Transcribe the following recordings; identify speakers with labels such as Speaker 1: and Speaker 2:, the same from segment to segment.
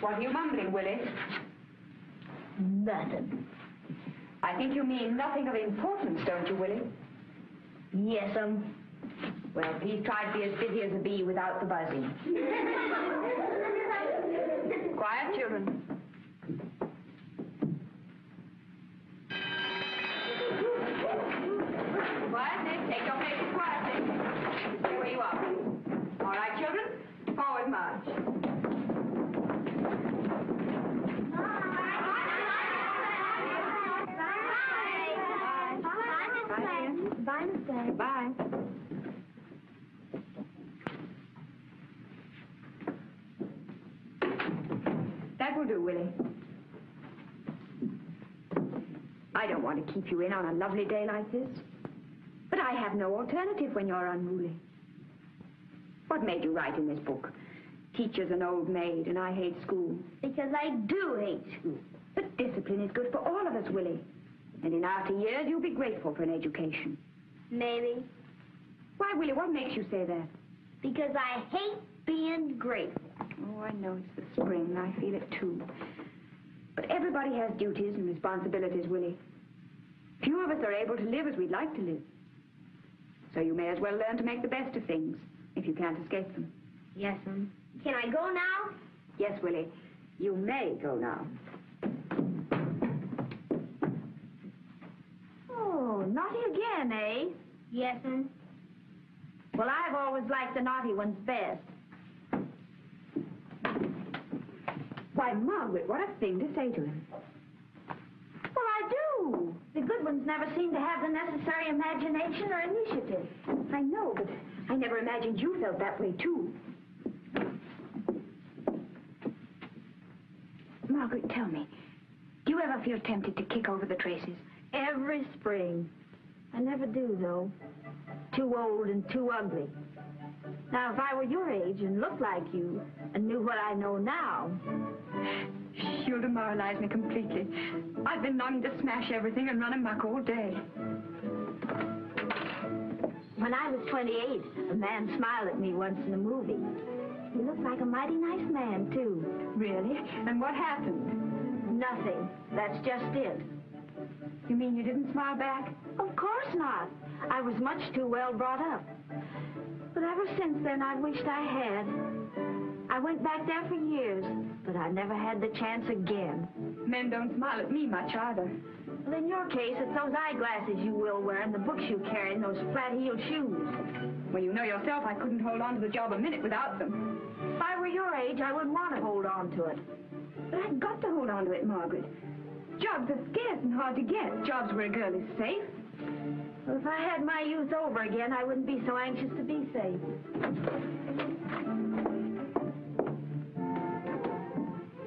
Speaker 1: What are you mumbling, Willie?
Speaker 2: Nothing.
Speaker 1: I think you mean nothing of importance, don't you, Willie?
Speaker 2: Yes,
Speaker 1: Well, please try to be as busy as a bee without the buzzing. Quiet, children. Quietly. Take your places quietly. Stay where you are. All right, children. Forward march.
Speaker 2: Bye, Miss Day.
Speaker 1: Bye. That will do, Willie. I don't want to keep you in on a lovely day like this. But I have no alternative when you're unruly. What made you write in this book? Teacher's an old maid and I hate school.
Speaker 2: Because I do hate school.
Speaker 1: But discipline is good for all of us, Willie. And in after years, you'll be grateful for an education.
Speaker 2: Maybe.
Speaker 1: Why, Willie, what makes you say that?
Speaker 2: Because I hate being grateful.
Speaker 1: Oh, I know it's the spring. I feel it, too. But everybody has duties and responsibilities, Willie. Few of us are able to live as we'd like to live. So you may as well learn to make the best of things, if you can't escape them.
Speaker 2: Yes, Can I go now?
Speaker 1: Yes, Willie. You may go now.
Speaker 2: Oh, naughty again, eh? Yes, Well, I've always liked the naughty ones best.
Speaker 1: Why, Margaret, what a thing to say to him.
Speaker 2: Well, I do. The good ones never seem to have the necessary imagination or initiative.
Speaker 1: I know, but I never imagined you felt that way, too. Margaret, tell me, do you ever feel tempted to kick over the traces?
Speaker 2: Every spring. I never do, though. Too old and too ugly. Now, if I were your age and looked like you and knew what I know now...
Speaker 1: You'll demoralize me completely. I've been longing to smash everything and run amok all day.
Speaker 2: When I was 28, a man smiled at me once in a movie. He looked like a mighty nice man, too.
Speaker 1: Really? And what happened?
Speaker 2: Nothing. That's just it.
Speaker 1: You mean you didn't smile back?
Speaker 2: Of course not. I was much too well brought up. But ever since then, I wished I had. I went back there for years, but I never had the chance again.
Speaker 1: Men don't smile at me much either.
Speaker 2: Well, in your case, it's those eyeglasses you will wear and the books you carry and those flat-heeled shoes.
Speaker 1: Well, you know yourself I couldn't hold on to the job a minute without them.
Speaker 2: If I were your age, I wouldn't want to hold on to it.
Speaker 1: But I've got to hold on to it, Margaret. Jobs are scarce and hard to get. Jobs where a girl is safe.
Speaker 2: Well, if I had my youth over again, I wouldn't be so anxious to be safe.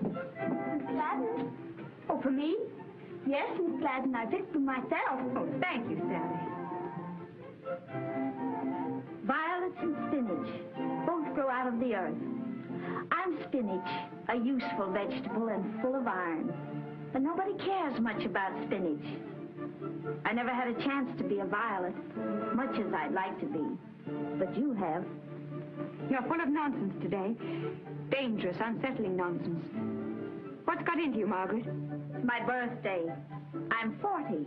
Speaker 2: Miss Gladden?
Speaker 1: Oh, for me?
Speaker 2: Yes, Miss Gladden. I picked them myself.
Speaker 1: Oh, thank you, Sally.
Speaker 2: Violets and spinach both grow out of the earth. I I'm spinach, a useful vegetable and full of iron. But nobody cares much about spinach. I never had a chance to be a violet, much as I'd like to be. But you have.
Speaker 1: You're full of nonsense today. Dangerous, unsettling nonsense. What's got into you, Margaret?
Speaker 2: My birthday. I'm 40.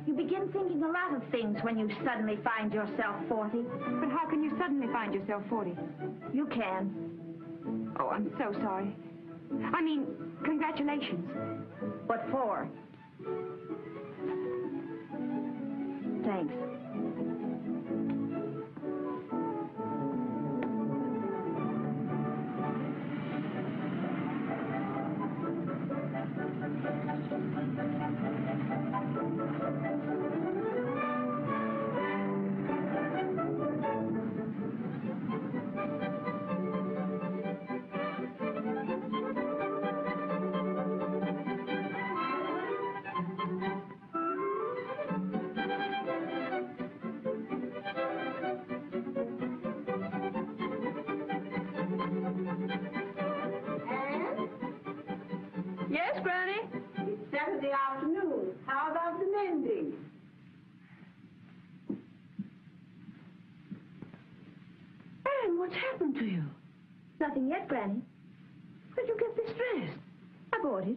Speaker 2: You begin thinking a lot of things when you suddenly find yourself 40.
Speaker 1: But how can you suddenly find yourself 40?
Speaker 2: You can.
Speaker 1: Oh, I'm so sorry. I mean, congratulations.
Speaker 2: What for? Thanks.
Speaker 1: Yes, Granny?
Speaker 3: It's Saturday afternoon. How about the mending? Anne, what's happened to you?
Speaker 1: Nothing yet, Granny.
Speaker 3: Where'd you get this dress?
Speaker 1: I bought it.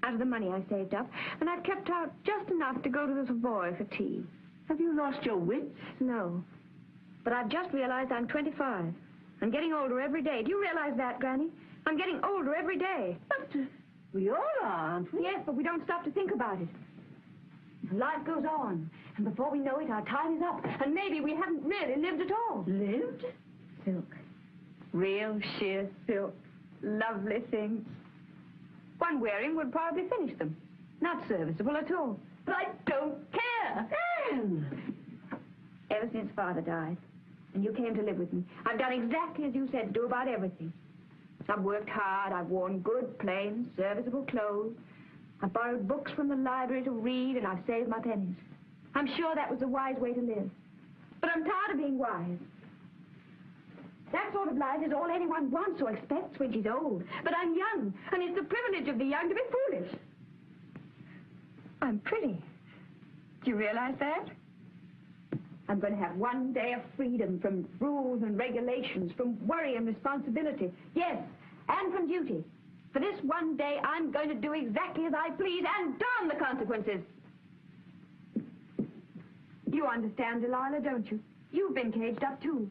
Speaker 1: Out of the money I saved up. And I've kept out just enough to go to the Savoy for tea.
Speaker 3: Have you lost your wits?
Speaker 1: No. But I've just realized I'm 25. I'm getting older every day. Do you realize that, Granny? I'm getting older every day.
Speaker 3: But we all are, aren't we?
Speaker 1: Yes, but we don't stop to think about it. Life goes on. And before we know it, our time is up. And maybe we haven't really lived at all.
Speaker 3: Lived?
Speaker 1: Silk. Real sheer silk. Lovely things. One wearing would probably finish them. Not serviceable at all. But I don't care.
Speaker 3: Anne!
Speaker 1: Ever since Father died, and you came to live with me, I've done exactly as you said to do about everything. I've worked hard. I've worn good, plain, serviceable clothes. I've borrowed books from the library to read, and I've saved my pennies. I'm sure that was the wise way to live. But I'm tired of being wise. That sort of life is all anyone wants or expects when she's old. But I'm young, and it's the privilege of the young to be foolish. I'm pretty. Do you realize that? I'm going to have one day of freedom from rules and regulations, from worry and responsibility. Yes, and from duty. For this one day, I'm going to do exactly as I please and darn the consequences. You understand, Delilah, don't you? You've been caged up, too.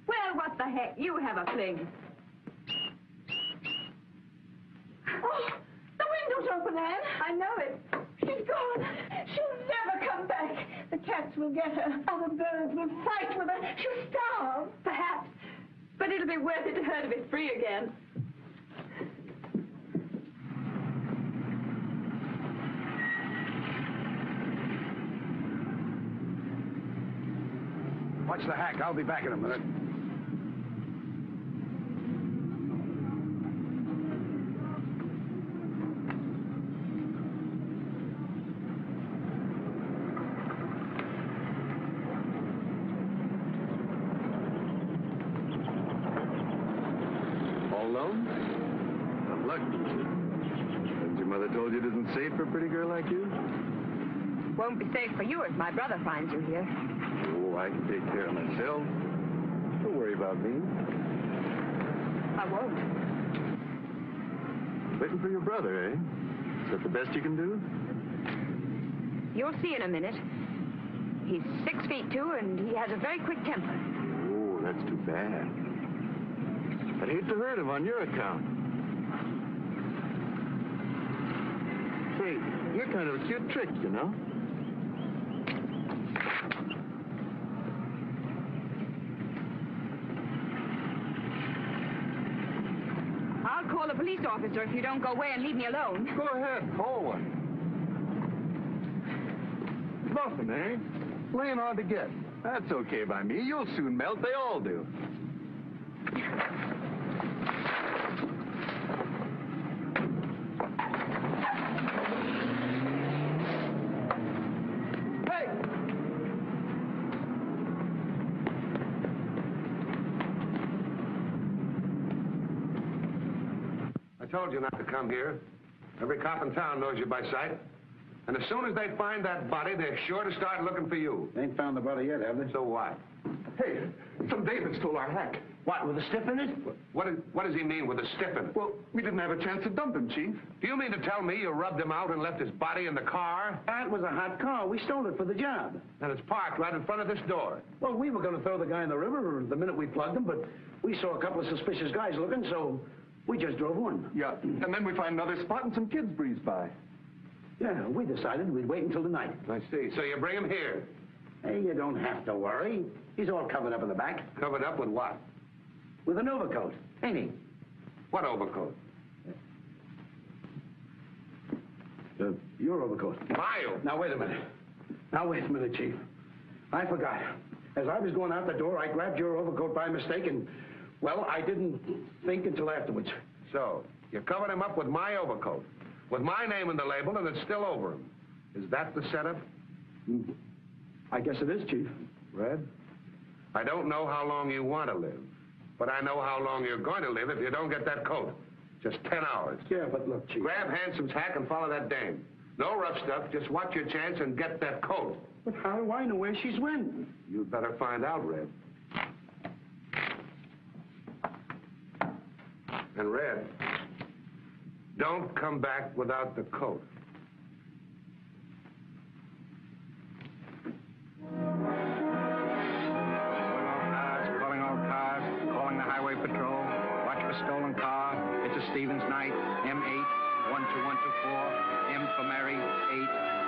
Speaker 1: Well, what the heck? You have a fling.
Speaker 3: Oh, the window's open, Anne.
Speaker 1: I know it.
Speaker 3: She's gone. She'll never come back. The cats will get her. Other birds will fight with her. She'll starve.
Speaker 1: Perhaps. But it'll be worth it to her to be free again.
Speaker 4: Watch the hack. I'll be back in a minute.
Speaker 5: All alone? Tough luck. Hasn't your mother told you it isn't safe for a pretty girl like you?
Speaker 1: Won't be safe for you if my brother finds you here.
Speaker 5: Oh, I can take care of myself. Don't worry about me.
Speaker 1: I won't.
Speaker 5: Waiting for your brother, eh? Is that the best you can do?
Speaker 1: You'll see in a minute. He's 6 feet 2, and he has a very quick temper.
Speaker 5: Oh, that's too bad. I'd hate to hurt him on your account. Say, you're kind of a cute trick, you know?
Speaker 1: I'll call a police officer if you don't go away and leave me alone.
Speaker 5: Go ahead, call one. Nothing, eh? Laying hard to get. That's okay by me. You'll soon melt. They all do.
Speaker 4: told you not to come here. Every cop in town knows you by sight. And as soon as they find that body, they're sure to start looking for you.
Speaker 6: They ain't found the body yet, have they?
Speaker 4: So what?
Speaker 6: Hey, some David stole our hack.
Speaker 7: What, with a stiff in it?
Speaker 4: What does he mean with a stiffin'?
Speaker 6: Well, we didn't have a chance to dump him, Chief.
Speaker 4: Do you mean to tell me you rubbed him out and left his body in the car?
Speaker 7: That was a hot car. We stole it for the job.
Speaker 4: And it's parked right in front of this door.
Speaker 7: Well, we were going to throw the guy in the river the minute we plugged him, but we saw a couple of suspicious guys looking, so we just drove on.
Speaker 6: Yeah, and then we find another spot and some kids breeze by.
Speaker 7: Yeah, we decided we'd wait until the night.
Speaker 4: I see. So you bring him here.
Speaker 7: Hey, you don't have to worry. He's all covered up in the back.
Speaker 4: Covered up with what?
Speaker 7: With an overcoat, ain't he?
Speaker 4: What overcoat?
Speaker 7: Your overcoat.
Speaker 4: My overcoat.
Speaker 7: Now, wait a minute, Chief. I forgot. As I was going out the door, I grabbed your overcoat by mistake, and, well, I didn't think until afterwards.
Speaker 4: So, you covered him up with my overcoat, with my name in the label, and it's still over him. Is that the setup?
Speaker 7: I guess it is, Chief.
Speaker 4: Red? I don't know how long you want to live, but I know how long you're going to live if you don't get that coat. Just 10 hours.
Speaker 7: Yeah, but look, Chief.
Speaker 4: Grab Handsome's hack and follow that dame. No rough stuff, just watch your chance and get that coat.
Speaker 7: But how do I know where she's went?
Speaker 4: You'd better find out, Red. And Red, don't come back without the coat.
Speaker 8: Calling all cars, calling the highway patrol. Watch for stolen car. It's a Stevens night. M8 12124. M for Mary 8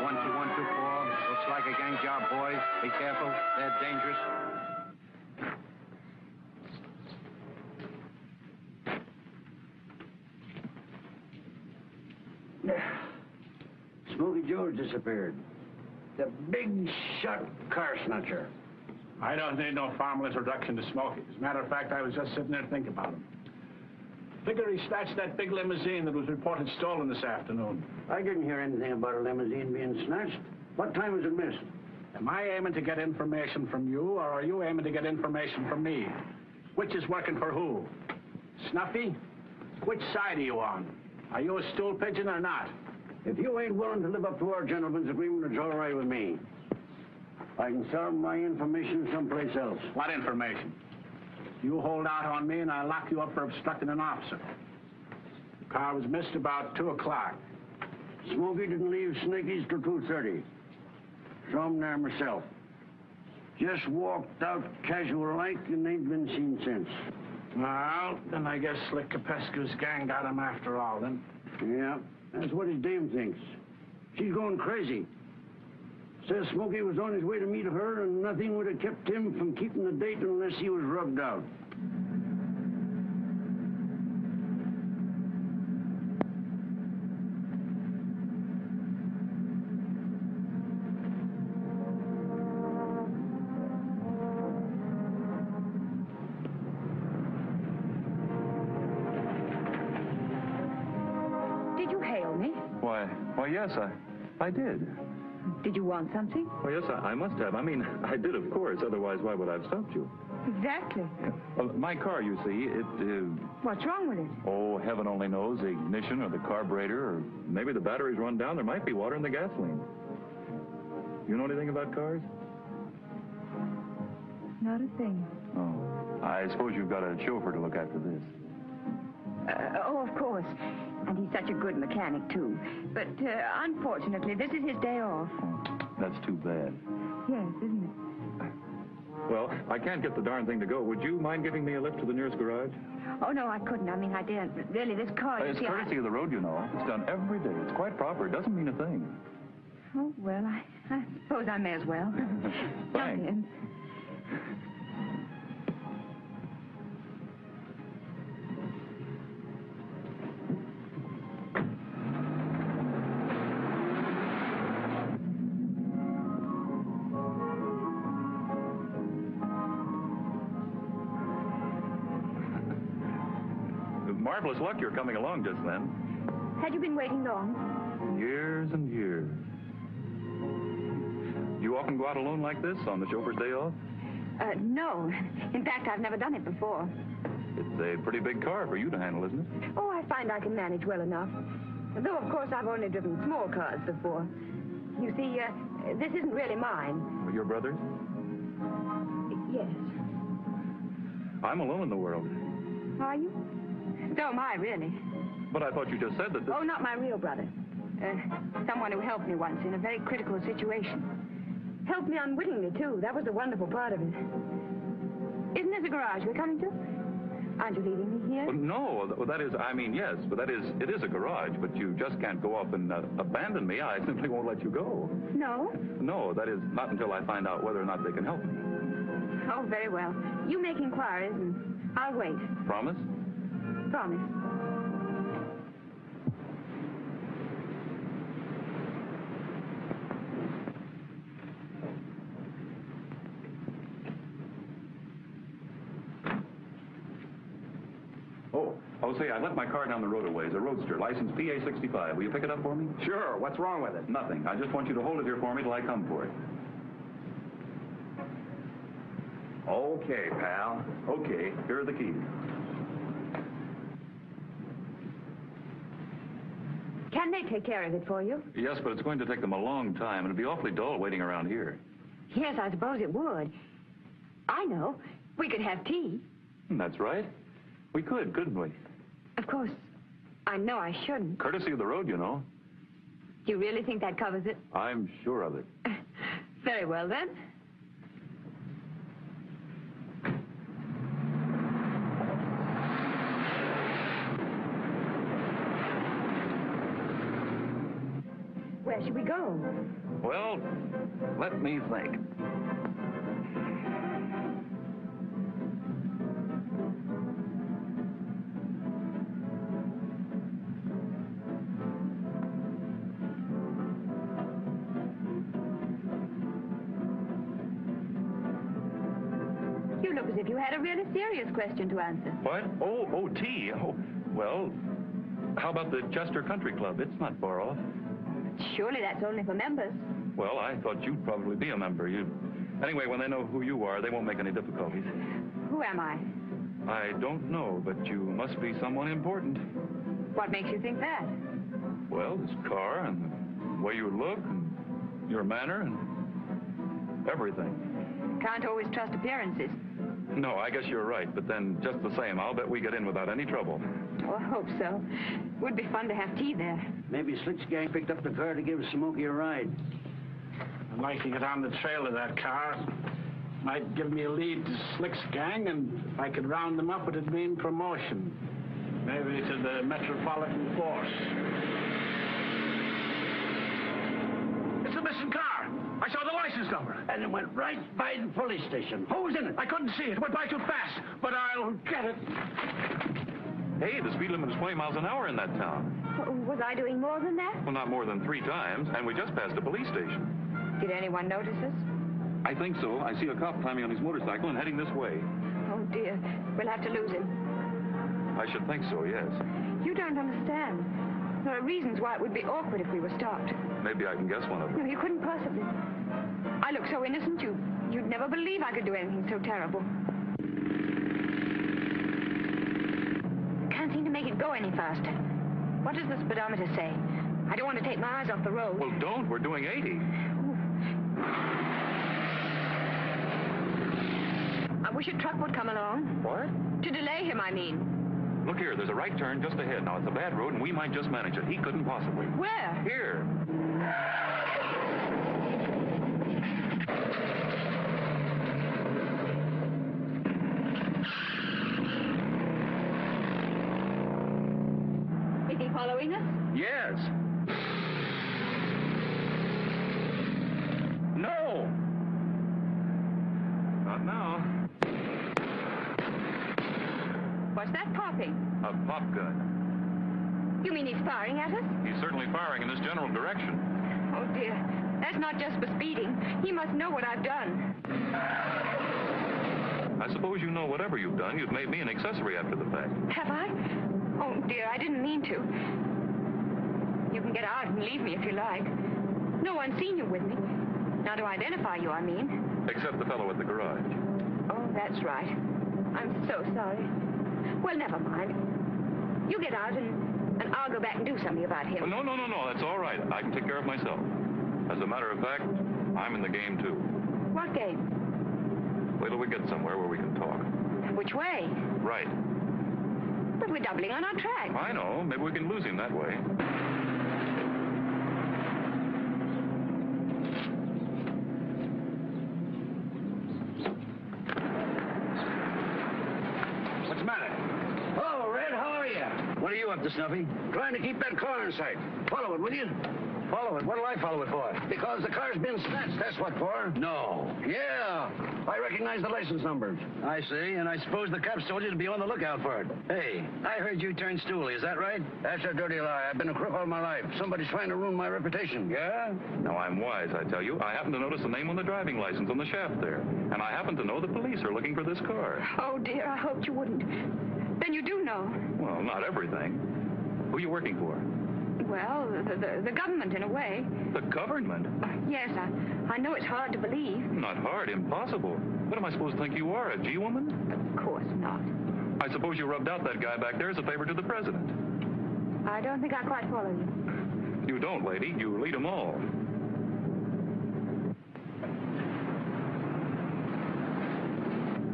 Speaker 8: 12124. Looks like a gang job, boys. Be careful. They're dangerous.
Speaker 7: Smokey George disappeared. The big shot car snatcher.
Speaker 8: I don't need no formal introduction to Smokey. As a matter of fact, I was just sitting there thinking about him. Figure he snatched that big limousine that was reported stolen this afternoon.
Speaker 7: I didn't hear anything about a limousine being snatched. What time was it missed?
Speaker 8: Am I aiming to get information from you, or are you aiming to get information from me? Which is working for who? Snuffy? Which side are you on? Are you a stool pigeon or not?
Speaker 7: If you ain't willing to live up to our gentleman's agreement, it's all right with me. I can sell my information someplace else.
Speaker 8: What information? You hold out on me and I'll lock you up for obstructing an officer. The car was missed about 2 o'clock.
Speaker 7: Smokey didn't leave Snaky's till 2:30. Saw him there myself. Just walked out casual like and ain't been seen since.
Speaker 8: Well, then I guess Slick Capescu's gang got him after all, then.
Speaker 7: Yeah, that's what his dame thinks. She's going crazy. Says Smokey was on his way to meet her, and nothing would have kept him from keeping the date unless he was rubbed out.
Speaker 1: Did you hail me?
Speaker 5: Why, yes, I did.
Speaker 1: Did you want something?
Speaker 5: Well, yes, I must have. I mean, I did, of course. Otherwise, why would I have stopped you?
Speaker 1: Exactly.
Speaker 5: Well, my car, you see,
Speaker 1: What's wrong with it?
Speaker 5: oh, heaven only knows, the ignition or the carburetor, or maybe the battery's run down. There might be water in the gasoline. You know anything about cars?
Speaker 1: Not a thing.
Speaker 5: Oh, I suppose you've got a chauffeur to look after this.
Speaker 1: Oh, of course. And he's such a good mechanic, too. But, unfortunately, this is his day off.
Speaker 5: Oh, that's too bad.
Speaker 1: Yes, isn't it?
Speaker 5: Well, I can't get the darn thing to go. Would you mind giving me a lift to the nearest garage?
Speaker 1: Oh, no, I couldn't. I mean, I daren't. Really, this car, you
Speaker 5: It's
Speaker 1: see,
Speaker 5: courtesy of the road, you know. It's done every day. It's quite proper. It doesn't mean a thing.
Speaker 1: Oh, well, I suppose I may as well. Jump
Speaker 5: Thanks.
Speaker 1: in.
Speaker 5: Marvelous luck you're coming along just then.
Speaker 1: Had you been waiting long?
Speaker 5: Years and years. You often go out alone like this on the chauffeur's day off?
Speaker 1: No. In fact, I've never done it before.
Speaker 5: It's a pretty big car for you to handle, isn't it?
Speaker 1: Oh, I find I can manage well enough. Though, of course, I've only driven small cars before. You see, this isn't really mine.
Speaker 5: Your brother's?
Speaker 1: Yes.
Speaker 5: I'm alone in the world.
Speaker 1: Are you? So am I, really.
Speaker 5: But I thought you just said that this...
Speaker 1: Oh, not my real brother. Someone who helped me once in a very critical situation. Helped me unwittingly, too. That was the wonderful part of it. Isn't this a garage we're coming to? Aren't you leaving me here?
Speaker 5: Well, no, well, that is, I mean, yes, but that is, it is a garage, but you just can't go off and abandon me. I simply won't let you go.
Speaker 1: No?
Speaker 5: No, that is not until I find out whether or not they can help me.
Speaker 1: Oh, very well. You make inquiries, and I'll wait.
Speaker 5: Promise?
Speaker 1: Promise.
Speaker 5: Oh, say, I left my car down the road a ways, a Roadster, license PA65. Will you pick it up for me?
Speaker 6: Sure. What's wrong with it?
Speaker 5: Nothing. I just want you to hold it here for me till I come for it.
Speaker 6: Okay, pal.
Speaker 5: Okay, here are the keys.
Speaker 1: Can they take care of it for you?
Speaker 5: Yes, but it's going to take them a long time, and it'll be awfully dull waiting around here.
Speaker 1: Yes, I suppose it would. I know. We could have tea.
Speaker 5: That's right. We could, couldn't we?
Speaker 1: Of course, I know I shouldn't.
Speaker 5: Courtesy of the road, you know.
Speaker 1: Do you really think that covers it?
Speaker 5: I'm sure of it.
Speaker 1: Very well, then. Where should we go?
Speaker 5: Well, let me think.
Speaker 1: You look as if you had a really serious question to answer.
Speaker 5: What? Oh, tea. Oh, well, how about the Chester Country Club? It's not far off.
Speaker 1: Surely that's only for members.
Speaker 5: Well, I thought you'd probably be a member. Anyway, when they know who you are, they won't make any difficulties.
Speaker 1: Who am I?
Speaker 5: I don't know, but you must be someone important.
Speaker 1: What makes you think that?
Speaker 5: Well, this car and the way you look and your manner and everything.
Speaker 1: Can't always trust appearances.
Speaker 5: No, I guess you're right, but then just the same, I'll bet we get in without any trouble.
Speaker 1: Oh, I hope so. Would be fun to have tea there.
Speaker 7: Maybe Slick's gang picked up the car to give Smokey a ride.
Speaker 9: I'd like to get on the trail of that car. Might give me a lead to Slick's gang, and if I could round them up, it'd mean promotion. Maybe to the Metropolitan Force. It's a missing car. I saw the license number.
Speaker 7: And it went right by the police station. Who was in it?
Speaker 9: I couldn't see it. It went by too fast, but I'll get it.
Speaker 5: Hey, the speed limit is 20 miles an hour in that town.
Speaker 1: Was I doing more than that?
Speaker 5: Well, not more than 3 times, and we just passed a police station.
Speaker 1: Did anyone notice us?
Speaker 5: I think so. I see a cop climbing on his motorcycle and heading this way.
Speaker 1: Oh, dear. We'll have to lose him.
Speaker 5: I should think so, yes.
Speaker 1: You don't understand. There are reasons why it would be awkward if we were stopped.
Speaker 5: Maybe I can guess one of them.
Speaker 1: No, you couldn't possibly. I look so innocent, you'd never believe I could do anything so terrible. Can't seem to make it go any faster. What does the speedometer say? I don't want to take my eyes off the road.
Speaker 5: Well, don't. We're doing 80.
Speaker 1: I wish a truck would come along.
Speaker 5: What?
Speaker 1: To delay him, I mean.
Speaker 5: Look here, there's a right turn just ahead. Now, it's a bad road, and we might just manage it. He couldn't possibly.
Speaker 1: Where?
Speaker 5: Here.
Speaker 1: Is he following us?
Speaker 5: Yes. No. Not now.
Speaker 1: What's that popping?
Speaker 5: A pop gun.
Speaker 1: You mean he's firing at us?
Speaker 5: He's certainly firing in this general direction.
Speaker 1: Oh, dear. That's not just for speeding. He must know what I've done.
Speaker 5: I suppose you know whatever you've done, you've made me an accessory after the fact.
Speaker 1: Have I? Oh, dear, I didn't mean to. You can get out and leave me if you like. No one's seen you with me. Now to identify you, I mean.
Speaker 5: Except the fellow at the garage.
Speaker 1: Oh, that's right. I'm so sorry. Well, never mind. You get out and I'll go back and do something about him.
Speaker 5: No, that's all right. I can take care of myself. As a matter of fact, I'm in the game, too.
Speaker 1: What game?
Speaker 5: Wait till we get somewhere where we can talk.
Speaker 1: Which way?
Speaker 5: Right.
Speaker 1: But we're doubling on our track.
Speaker 5: I know. Maybe we can lose him that way.
Speaker 7: What's the matter? Hello, Red. How are you? What are you up to, Snuffy? Trying to keep that car in sight. Follow it, will you? Follow it? What'll I follow it for? Because the car's been snatched, that's what for. No. Yeah. I recognize the license numbers. I see, and I suppose the cops told you to be on the lookout for it. Hey, I heard you turned stoolie, is that right? That's a dirty lie. I've been a crook all my life. Somebody's trying to ruin my reputation. Yeah?
Speaker 5: Now, I'm wise, I tell you. I happen to notice the name on the driving license on the shaft there. And I happen to know the police are looking for this car.
Speaker 1: Oh, dear, I hoped you wouldn't. Then you do know.
Speaker 5: Well, not everything. Who are you working for?
Speaker 1: Well, the government, in a way.
Speaker 5: The government?
Speaker 1: Yes, I know it's hard to believe.
Speaker 5: Not hard, impossible. What am I supposed to think you are, a G-woman?
Speaker 1: Of course not.
Speaker 5: I suppose you rubbed out that guy back there as a favor to the president.
Speaker 1: I don't think I quite follow you.
Speaker 5: You don't, lady. You lead them all.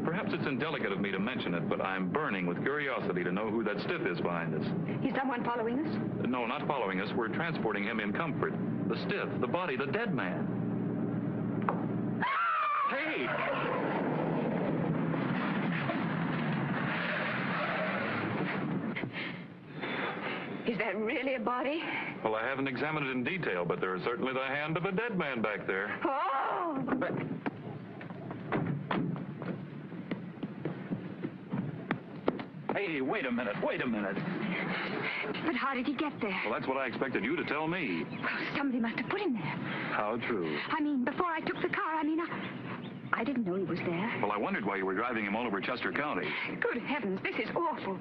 Speaker 5: Perhaps it's indelicate of me to mention it, but I'm burning with curiosity to know who that stiff is behind us.
Speaker 1: Is someone following us?
Speaker 5: No, not following us. We're transporting him in comfort. The stiff, the body, the dead man. Hey!
Speaker 1: Is that really a body?
Speaker 5: Well, I haven't examined it in detail, but there is certainly the hand of a dead man back there.
Speaker 1: Oh!
Speaker 5: Hey, wait a minute.
Speaker 1: But how did he get there?
Speaker 5: Well, that's what I expected you to tell me.
Speaker 1: Well, somebody must have put him there.
Speaker 5: How true.
Speaker 1: I mean, before I took the car, I didn't know he was there.
Speaker 5: Well, I wondered why you were driving him all over Chester County.
Speaker 1: Good heavens, this is awful.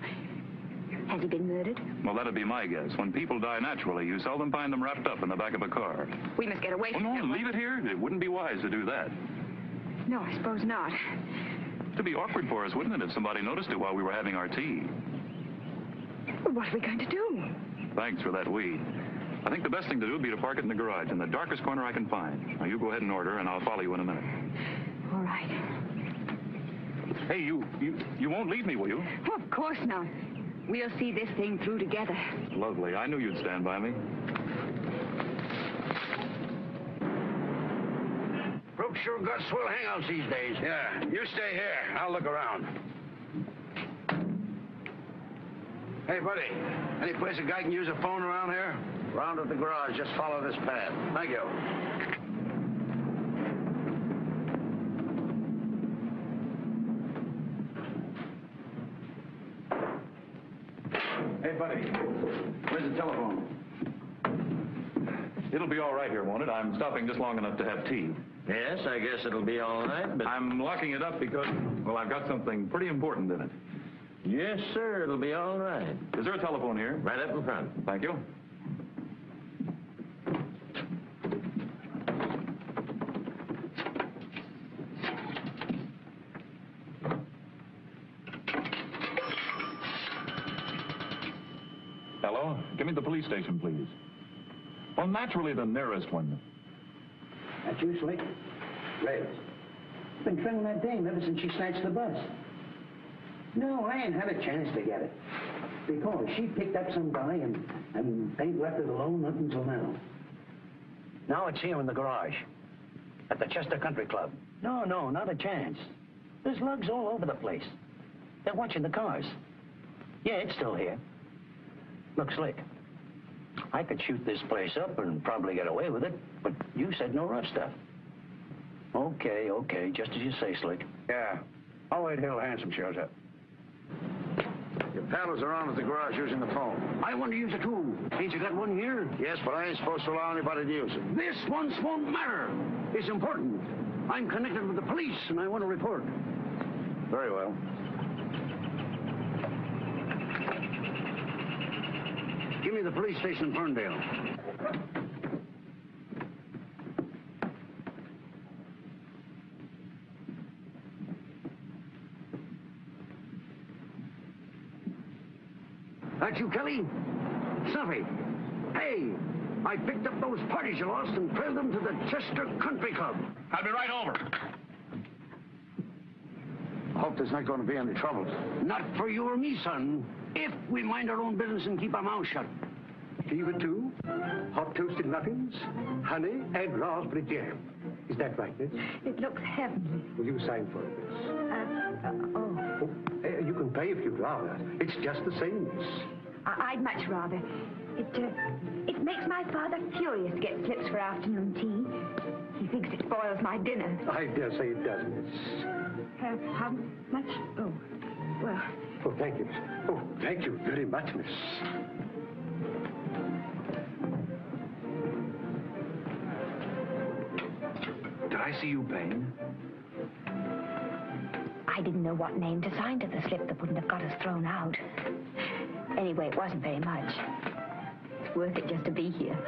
Speaker 1: Has he been murdered?
Speaker 5: Well, that'd be my guess. When people die naturally, you seldom find them wrapped up in the back of a car.
Speaker 1: We must get away
Speaker 5: Oh,
Speaker 1: from
Speaker 5: no,
Speaker 1: him.
Speaker 5: leave it here. It wouldn't be wise to do that.
Speaker 1: No, I suppose not.
Speaker 5: It'd be awkward for us, wouldn't it, if somebody noticed it while we were having our tea?
Speaker 1: Well, what are we going to do?
Speaker 5: Thanks for that weed. I think the best thing to do would be to park it in the garage, in the darkest corner I can find. Now, you go ahead and order, and I'll follow you in a minute.
Speaker 1: All right.
Speaker 5: Hey, you won't leave me, will you?
Speaker 1: Oh, of course not. We'll see this thing through together.
Speaker 5: Lovely. I knew you'd stand by me.
Speaker 7: Brooks sure got swell hangouts these days. Yeah, you stay here. I'll look around. Hey, buddy, any place a guy can use a phone around here? Round at the garage. Just follow this path. Thank you. Hey, buddy, where's the telephone?
Speaker 5: It'll be all right here, won't it? I'm stopping just long enough to have tea.
Speaker 7: Yes, I guess it'll be all right, but...
Speaker 5: I'm locking it up because, well, I've got something pretty important in it.
Speaker 7: Yes, sir, it'll be all right.
Speaker 5: Is there a telephone here?
Speaker 7: Right up in front.
Speaker 5: Thank you. Hello? Give me the police station, please. Well, naturally, the nearest one.
Speaker 7: That you, Slick? Red. Been trailing that dame ever since she snatched the bus. No, I ain't had a chance to get it. Because she picked up some guy and ain't left it alone up until now. Now it's here in the garage. At the Chester Country Club. No, not a chance. There's lugs all over the place. They're watching the cars. Yeah, it's still here. Look, Slick. I could shoot this place up and probably get away with it, but you said no rough stuff. Okay, just as you say, Slick. Yeah. I'll wait till Handsome shows up.
Speaker 10: Your pals are on at the garage using the phone.
Speaker 7: I want to use it too. Ain't you got one here?
Speaker 10: Yes, but I ain't supposed to allow anybody to use it.
Speaker 7: This once won't matter. It's important. I'm connected with the police, and I want to report.
Speaker 10: Very well.
Speaker 7: Give me the police station in Ferndale. that you, Kelly? Snuffy. Hey, I picked up those parties you lost and trailed them to the Chester Country Club.
Speaker 10: I'll be right over.
Speaker 7: Hope there's not going to be any trouble. Not for you or me, son. If we mind our own business and keep our mouths shut.
Speaker 11: Fever too? Hot toasted muffins? Honey and raspberry jam. Is that right, miss?
Speaker 1: It looks heavenly.
Speaker 11: Will you sign for it, miss? You can pay if you'd rather. It's just the same, miss.
Speaker 1: I'd much rather. It makes my father furious to get slips for afternoon tea. He thinks it spoils my dinner.
Speaker 11: I dare say it does, miss.
Speaker 1: How much? Oh, well...
Speaker 11: Oh, thank you, miss. Oh, thank you very much, miss.
Speaker 5: Did I see you paying?
Speaker 1: I didn't know what name to sign to the slip that wouldn't have got us thrown out. Anyway, it wasn't very much. It's worth it just to be here.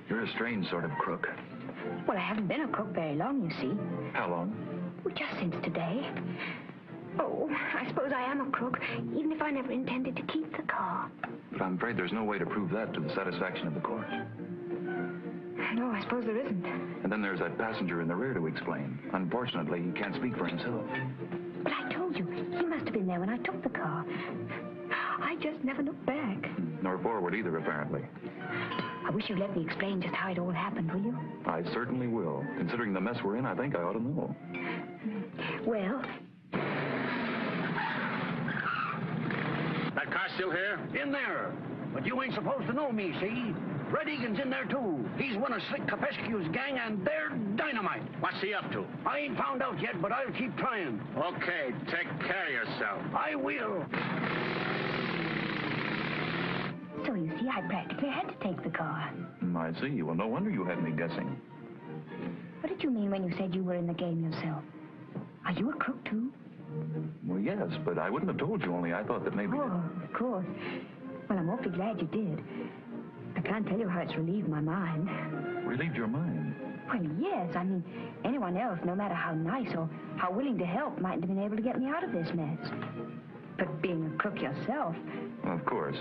Speaker 5: You're a strange sort of crook.
Speaker 1: Well, I haven't been a crook very long, you see.
Speaker 5: How long?
Speaker 1: Well, just since today. Oh, I suppose I am a crook, even if I never intended to keep the car.
Speaker 5: But I'm afraid there's no way to prove that to the satisfaction of the court.
Speaker 1: No, I suppose there isn't.
Speaker 5: And then there's that passenger in the rear to explain. Unfortunately, he can't speak for himself.
Speaker 1: But I told you, he must have been there when I took the car. I just never looked back.
Speaker 5: Nor forward either, apparently.
Speaker 1: I wish you'd let me explain just how it all happened, will you?
Speaker 5: I certainly will. Considering the mess we're in, I think I ought to know.
Speaker 1: Well...
Speaker 10: That car still here?
Speaker 7: In there. But you ain't supposed to know me, see? Red Egan's in there, too. He's one of Slick Capescu's gang, and they're dynamite.
Speaker 10: What's he up to?
Speaker 7: I ain't found out yet, but I'll keep trying.
Speaker 10: Okay, take care of yourself.
Speaker 7: I will.
Speaker 1: So you see, I practically had to take the car.
Speaker 5: I see. Well, no wonder you had me guessing.
Speaker 1: What did you mean when you said you were in the game yourself? Are you a crook, too?
Speaker 5: Well, yes, but I wouldn't have told you, only I thought that maybe...
Speaker 1: Oh, of course. Well, I'm awfully glad you did. I can't tell you how it's relieved my mind.
Speaker 5: Relieved your mind?
Speaker 1: Well, yes. I mean, anyone else, no matter how nice or how willing to help, mightn't have been able to get me out of this mess. But being a crook yourself...
Speaker 5: Of course.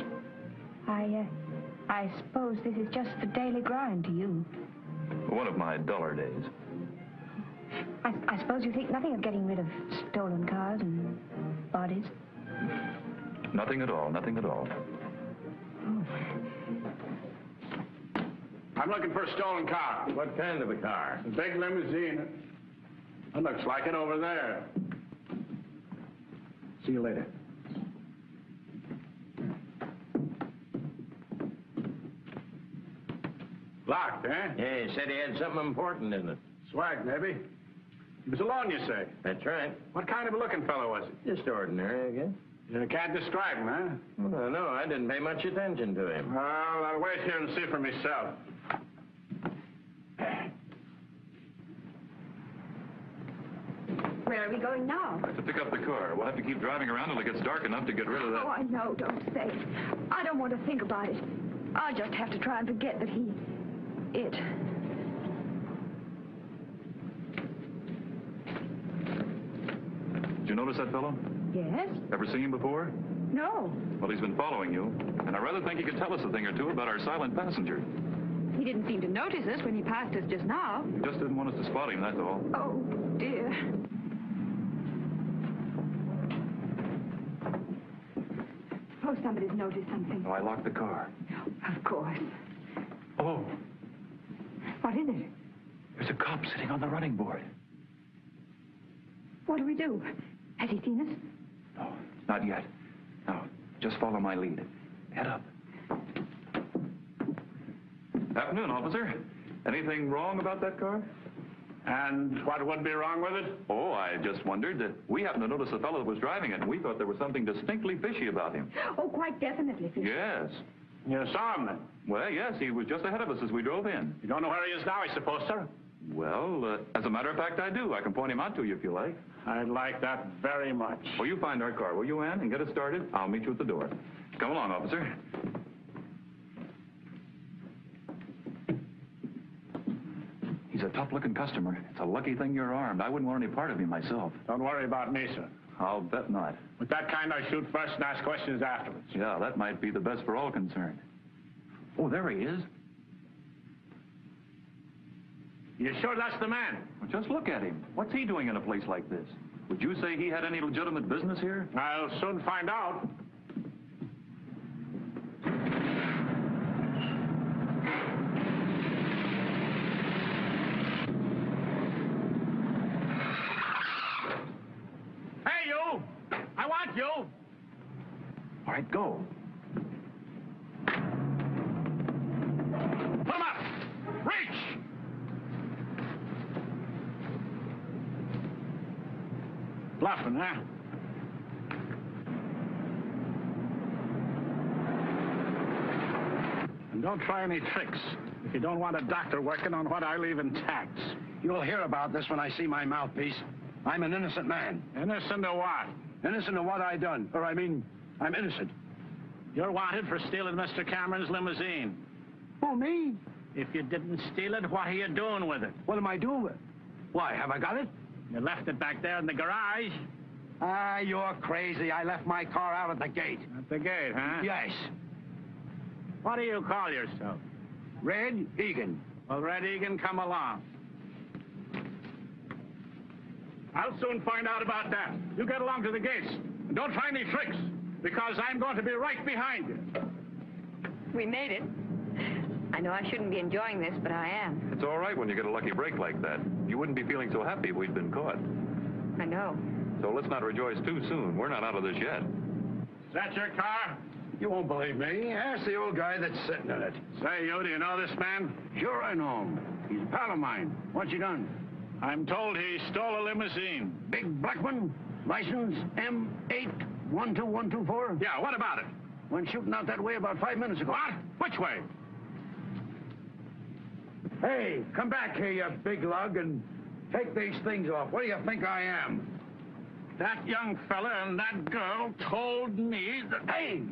Speaker 1: I suppose this is just the daily grind to you.
Speaker 5: One of my duller days.
Speaker 1: I suppose you think nothing of getting rid of stolen cars and bodies?
Speaker 5: Nothing at all, nothing at all.
Speaker 1: Oh.
Speaker 9: I'm looking for a stolen car.
Speaker 10: What kind of a car?
Speaker 9: A big limousine. It looks like it over there.
Speaker 11: See you later.
Speaker 9: Locked, eh?
Speaker 10: Yeah, he said he had something important in it.
Speaker 9: Swag, maybe. He was alone, you say?
Speaker 10: That's right.
Speaker 9: What kind of a looking fellow was he?
Speaker 10: Just ordinary, I guess.
Speaker 9: You can't describe him, huh?
Speaker 10: Well, no, I didn't pay much attention to him.
Speaker 9: Well, I'll wait here and see for myself.
Speaker 1: Where are we going now?
Speaker 5: To pick up the car. We'll have to keep driving around until it gets dark enough to get rid of that.
Speaker 1: Oh, I know. Don't say it. I don't want to think about it. I'll just have to try and forget that it.
Speaker 5: Did you notice that fellow?
Speaker 1: Yes?
Speaker 5: Ever seen him before?
Speaker 1: No.
Speaker 5: Well, he's been following you, and I rather think he could tell us a thing or two about our silent passenger.
Speaker 1: He didn't seem to notice us when he passed us just now.
Speaker 5: He just didn't want us to spot him, that's all.
Speaker 1: Oh, dear. Oh, somebody's noticed something.
Speaker 5: Oh, I locked the car.
Speaker 1: Of course.
Speaker 5: Oh,
Speaker 1: What is it?
Speaker 5: there's a cop sitting on the running board.
Speaker 1: What do we do? Has he seen us?
Speaker 5: No, not yet. Now, just follow my lead. Head up. Afternoon, officer. Anything wrong about that car?
Speaker 9: And what would be wrong with it?
Speaker 5: Oh, I just wondered. We happened to notice the fellow that was driving it, and we thought there was something distinctly fishy about him.
Speaker 1: Oh, quite definitely.
Speaker 5: Yes.
Speaker 9: You saw him then?
Speaker 5: Well, yes, he was just ahead of us as we drove in.
Speaker 9: You don't know where he is now, I suppose, sir?
Speaker 5: Well, as a matter of fact, I do. I can point him out to you if you like.
Speaker 9: I'd like that very much.
Speaker 5: Well, you find our car, will you, Anne, and get it started? I'll meet you at the door. Come along, officer. He's a tough-looking customer. It's a lucky thing you're armed. I wouldn't want any part of him myself.
Speaker 9: Don't worry about me, sir.
Speaker 5: I'll bet not.
Speaker 9: With that kind, I shoot first and ask questions afterwards.
Speaker 5: Yeah, that might be the best for all concerned. Oh, there he is.
Speaker 9: You sure that's the man?
Speaker 5: Well, just look at him. What's he doing in a place like this? Would you say he had any legitimate business here?
Speaker 9: I'll soon find out. Hey, you! I want you!
Speaker 5: All right, go.
Speaker 9: Put him up! Reach! Bluffing, huh? And don't try any tricks if you don't want a doctor working on what I leave intact.
Speaker 7: You'll hear about this when I see my mouthpiece. I'm an innocent man.
Speaker 9: Innocent of what?
Speaker 7: Innocent of what I done. Or I mean, I'm innocent.
Speaker 9: You're wanted for stealing Mr. Cameron's limousine.
Speaker 7: Oh, me?
Speaker 9: If you didn't steal it, what are you doing with it?
Speaker 7: What am I doing with it? Why, have I got it?
Speaker 9: You left it back there in the garage.
Speaker 7: Ah, you're crazy. I left my car out at the gate.
Speaker 9: At the gate, huh?
Speaker 7: Yes.
Speaker 9: What do you call yourself?
Speaker 7: Red Egan.
Speaker 9: Well, Red Egan, come along. I'll soon find out about that. You get along to the gates. And don't try any tricks, because I'm going to be right behind you.
Speaker 1: We made it. I know I shouldn't be enjoying this, but I am.
Speaker 5: It's all right when you get a lucky break like that. You wouldn't be feeling so happy if we'd been caught.
Speaker 1: I know.
Speaker 5: So let's not rejoice too soon. We're not out of this yet.
Speaker 9: Is that your car?
Speaker 7: You won't believe me. Ask the old guy that's sitting in it.
Speaker 9: Say, you, do you know this man?
Speaker 7: Sure I know him. He's a pal of mine. What's he done?
Speaker 9: I'm told he stole a limousine.
Speaker 7: Big black one. License M812124.
Speaker 9: Yeah, what about it?
Speaker 7: Went shooting out that way about 5 minutes ago.
Speaker 9: What? Which way?
Speaker 7: Hey, come back here, you big lug, and take these things off. What do you think I am?
Speaker 9: That young fella and that girl told me that...
Speaker 7: Hey,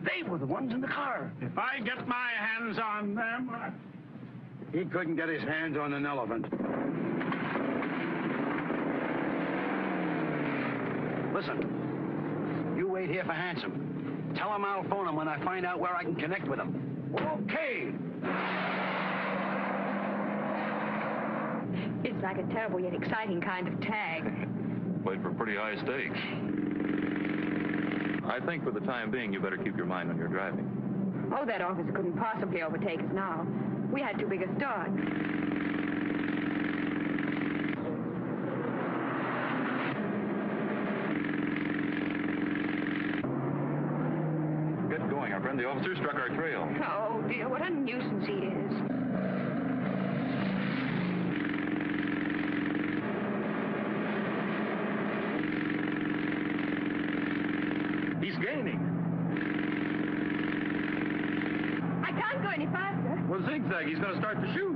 Speaker 7: they were the ones in the car.
Speaker 9: If I get my hands on them...
Speaker 7: He couldn't get his hands on an elephant. Listen, you wait here for Handsome. Tell him I'll phone him when I find out where I can connect with him. Okay.
Speaker 1: It's like a terrible yet exciting kind of tag.
Speaker 5: Wait for pretty high stakes. I think for the time being, you better keep your mind on your driving.
Speaker 1: Oh, that officer couldn't possibly overtake us now. We had too big a start.
Speaker 5: Get going. Our friend the officer struck our trail.
Speaker 1: Oh, dear, what a nuisance he is.
Speaker 5: He's gaining.
Speaker 1: I can't go any faster.
Speaker 5: Well, zigzag. He's going to start to shoot.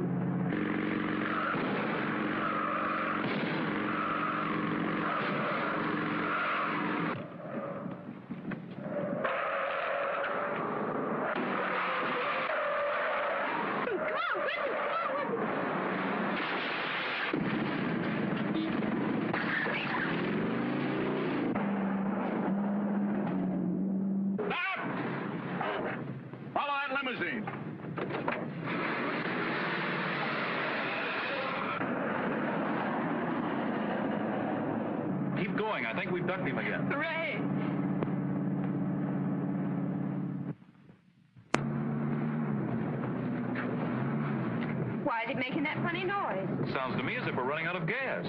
Speaker 9: Limousine.
Speaker 5: Keep going. I think we've ducked him again.
Speaker 1: Hooray! Why is it making that funny noise?
Speaker 5: Sounds to me as if we're running out of gas.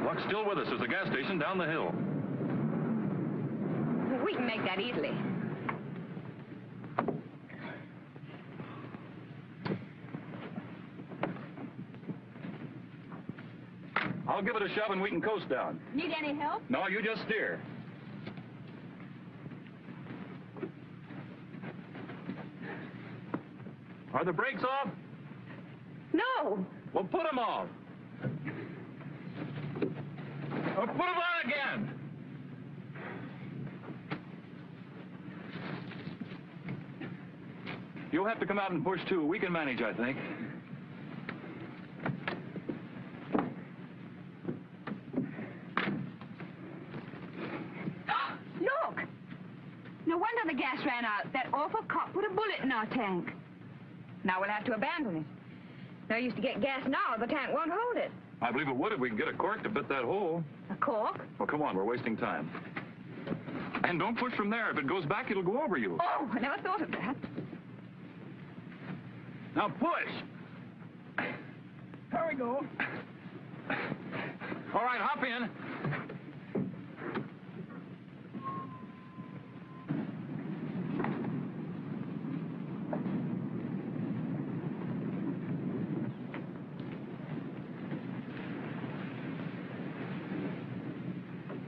Speaker 5: Walk still with us. There's a gas station down the hill.
Speaker 1: We can make that easily.
Speaker 5: I'll give it a shove and we can coast down.
Speaker 1: Need any help?
Speaker 5: No, you just steer. Are the brakes off?
Speaker 1: No.
Speaker 5: Well, put them off. Or put them on again. You'll have to come out and push too. We can manage, I think.
Speaker 1: the gas ran out. That awful cop put a bullet in our tank. Now we'll have to abandon it. No use to get gas now. The tank won't hold it.
Speaker 5: I believe it would if we could get a cork to fit that hole.
Speaker 1: A cork?
Speaker 5: Well, come on, we're wasting time. And don't push from there. If it goes back, it'll go over you.
Speaker 1: Oh, I never thought of that.
Speaker 9: Now push. There we go.
Speaker 5: All right, hop in.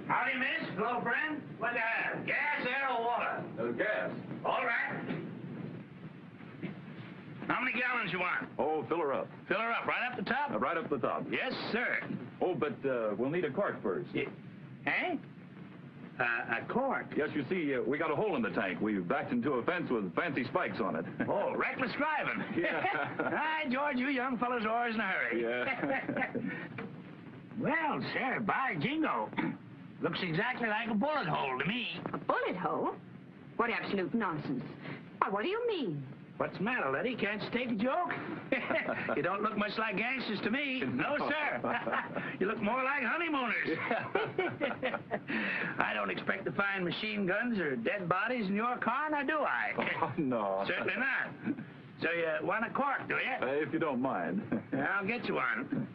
Speaker 8: Howdy, miss. Hello, friend. What do you have? Gas, air, or water?
Speaker 5: Gas.
Speaker 8: All right. How many gallons you want?
Speaker 5: Oh, fill her up.
Speaker 8: Fill her up right up the top?
Speaker 5: Right up the top.
Speaker 8: Yes, sir.
Speaker 5: Oh, but we'll need a cork first.
Speaker 8: Eh? A cork?
Speaker 5: Yes, you see, we got a hole in the tank. We've backed into a fence with fancy spikes on it.
Speaker 8: Oh, reckless driving.
Speaker 5: Yeah.
Speaker 8: All right, George, you young fellas are always in a hurry.
Speaker 5: Yeah.
Speaker 8: Well, sir, by jingo. Looks exactly like a bullet hole to me.
Speaker 1: A bullet hole? What absolute nonsense. Why, what do you mean?
Speaker 8: What's the matter, Letty? Can't you take a joke? You don't look much like gangsters to me. No, sir. You look more like honeymooners. I don't expect to find machine guns or dead bodies in your car, now do I?
Speaker 5: Oh, no.
Speaker 8: Certainly not. So you want a cork, do you?
Speaker 5: If you don't mind.
Speaker 8: I'll get you one.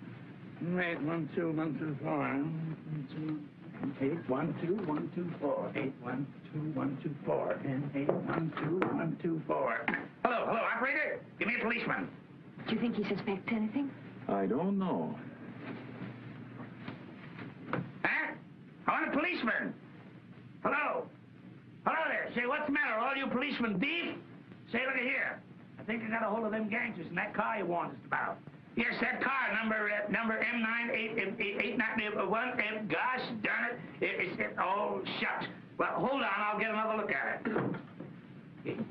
Speaker 8: 8, 1, 2, 1, 2, 4. 8, 1, 2, 1, 2, 4. 8, 1, 2, 1, 2, 4. And 8, 1, 2, 1, 2, 4. Hello, operator. Give me a policeman.
Speaker 1: Do you think he suspects anything?
Speaker 5: I don't know.
Speaker 8: Huh? I want a policeman. Hello. Hello there. Say, what's the matter? All you policemen thief? Say, look at here. I think I got a hold of them gangsters in that car you warned us about. Yes, that car, number M9881. Gosh darn it. Oh, shucks. Well, hold on. I'll get another look at it.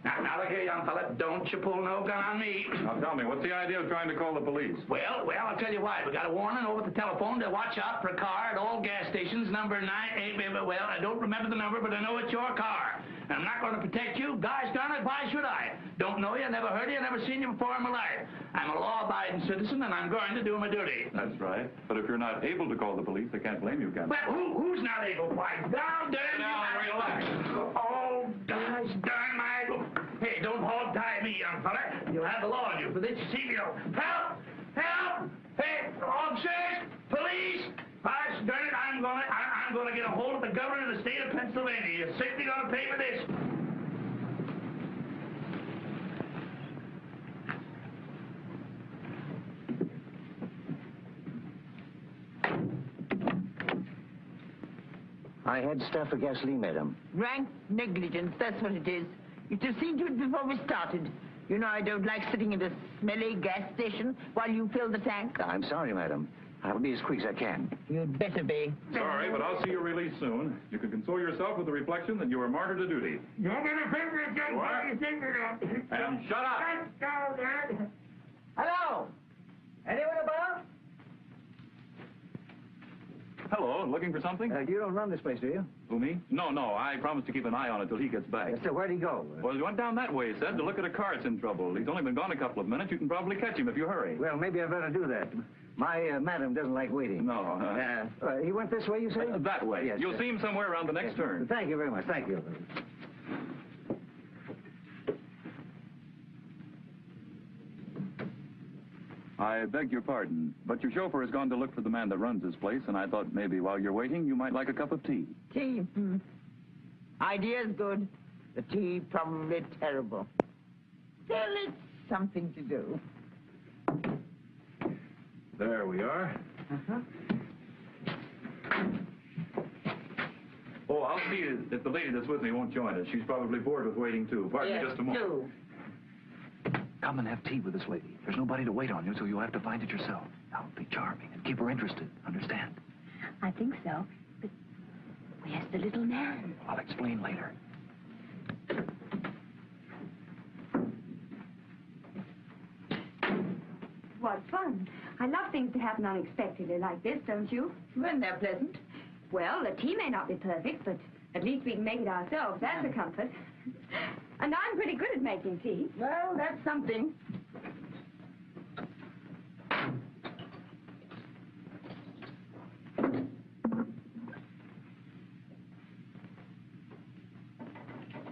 Speaker 8: Now, look here, young fella. Don't you pull no gun on me.
Speaker 5: Now, tell me, what's the idea of trying to call the police?
Speaker 8: Well, I'll tell you why. We got a warning over the telephone to watch out for a car at all gas stations, number 98. Well, I don't remember the number, but I know it's your car. And I'm not going to protect you. Gosh darn it, why should I? Don't know you, never heard of you, never seen you before in my life. I'm a law-abiding citizen, and I'm going to do my duty.
Speaker 5: That's right. But if you're not able to call the police, they can't blame you, can they?
Speaker 8: Well, who's not able? Why, down there.
Speaker 5: Now, relax.
Speaker 8: Oh, gosh darn my... Hey, don't hog-tie me, young fella. You'll have the law on you for this. You see me, help! Help! Hey, officers! Police! Gosh darn it, I'm gonna get a hold of the governor of the state of Pennsylvania. You're certainly gonna pay for this.
Speaker 7: I had stuff for gasoline, madam.
Speaker 3: Rank negligence, that's what it is. You should have seen to it before we started. You know I don't like sitting in a smelly gas station while you fill the tank.
Speaker 7: I'm sorry, madam. I'll be as quick as I can.
Speaker 3: You'd better be.
Speaker 5: Sorry, but I'll see you released soon. You can console yourself with the reflection that you were martyred to duty.
Speaker 8: You're gonna finger it, Jake.
Speaker 5: And shut up!
Speaker 3: Hello? Anyone above?
Speaker 5: Hello, looking for something?
Speaker 7: You don't run this place, do you?
Speaker 5: Who, me? No, I promised to keep an eye on it till he gets back.
Speaker 7: So where'd he go?
Speaker 5: Well, he went down that way, he said, to look at a car that's in trouble. He's only been gone a couple of minutes. You can probably catch him if you hurry.
Speaker 7: Well, maybe I better do that. My madam doesn't like waiting.
Speaker 5: No.
Speaker 7: He went this way, you say?
Speaker 5: That way.
Speaker 7: Yes.
Speaker 5: You'll see him somewhere around the next turn.
Speaker 7: Thank you very much. Thank you.
Speaker 5: I beg your pardon, but your chauffeur has gone to look for the man that runs this place, and I thought maybe while you're waiting, you might like a cup of tea.
Speaker 3: Tea? Idea's good. The tea probably terrible. Still, it's something to do.
Speaker 5: There we are. Oh, I'll see if the lady that's with me won't join us. She's probably bored with waiting, too. Pardon me just a moment.
Speaker 3: Do.
Speaker 7: Come and have tea with this lady. There's nobody to wait on you, so you'll have to find it yourself. Now, be charming and keep her interested. Understand?
Speaker 1: I think so. But where's the little man?
Speaker 7: I'll explain later.
Speaker 1: What fun. I love things to happen unexpectedly like this, don't you?
Speaker 3: When they're pleasant.
Speaker 1: Well, the tea may not be perfect, but at least we can make it ourselves. That's a comfort. And I'm pretty good at making tea.
Speaker 3: Well, that's something.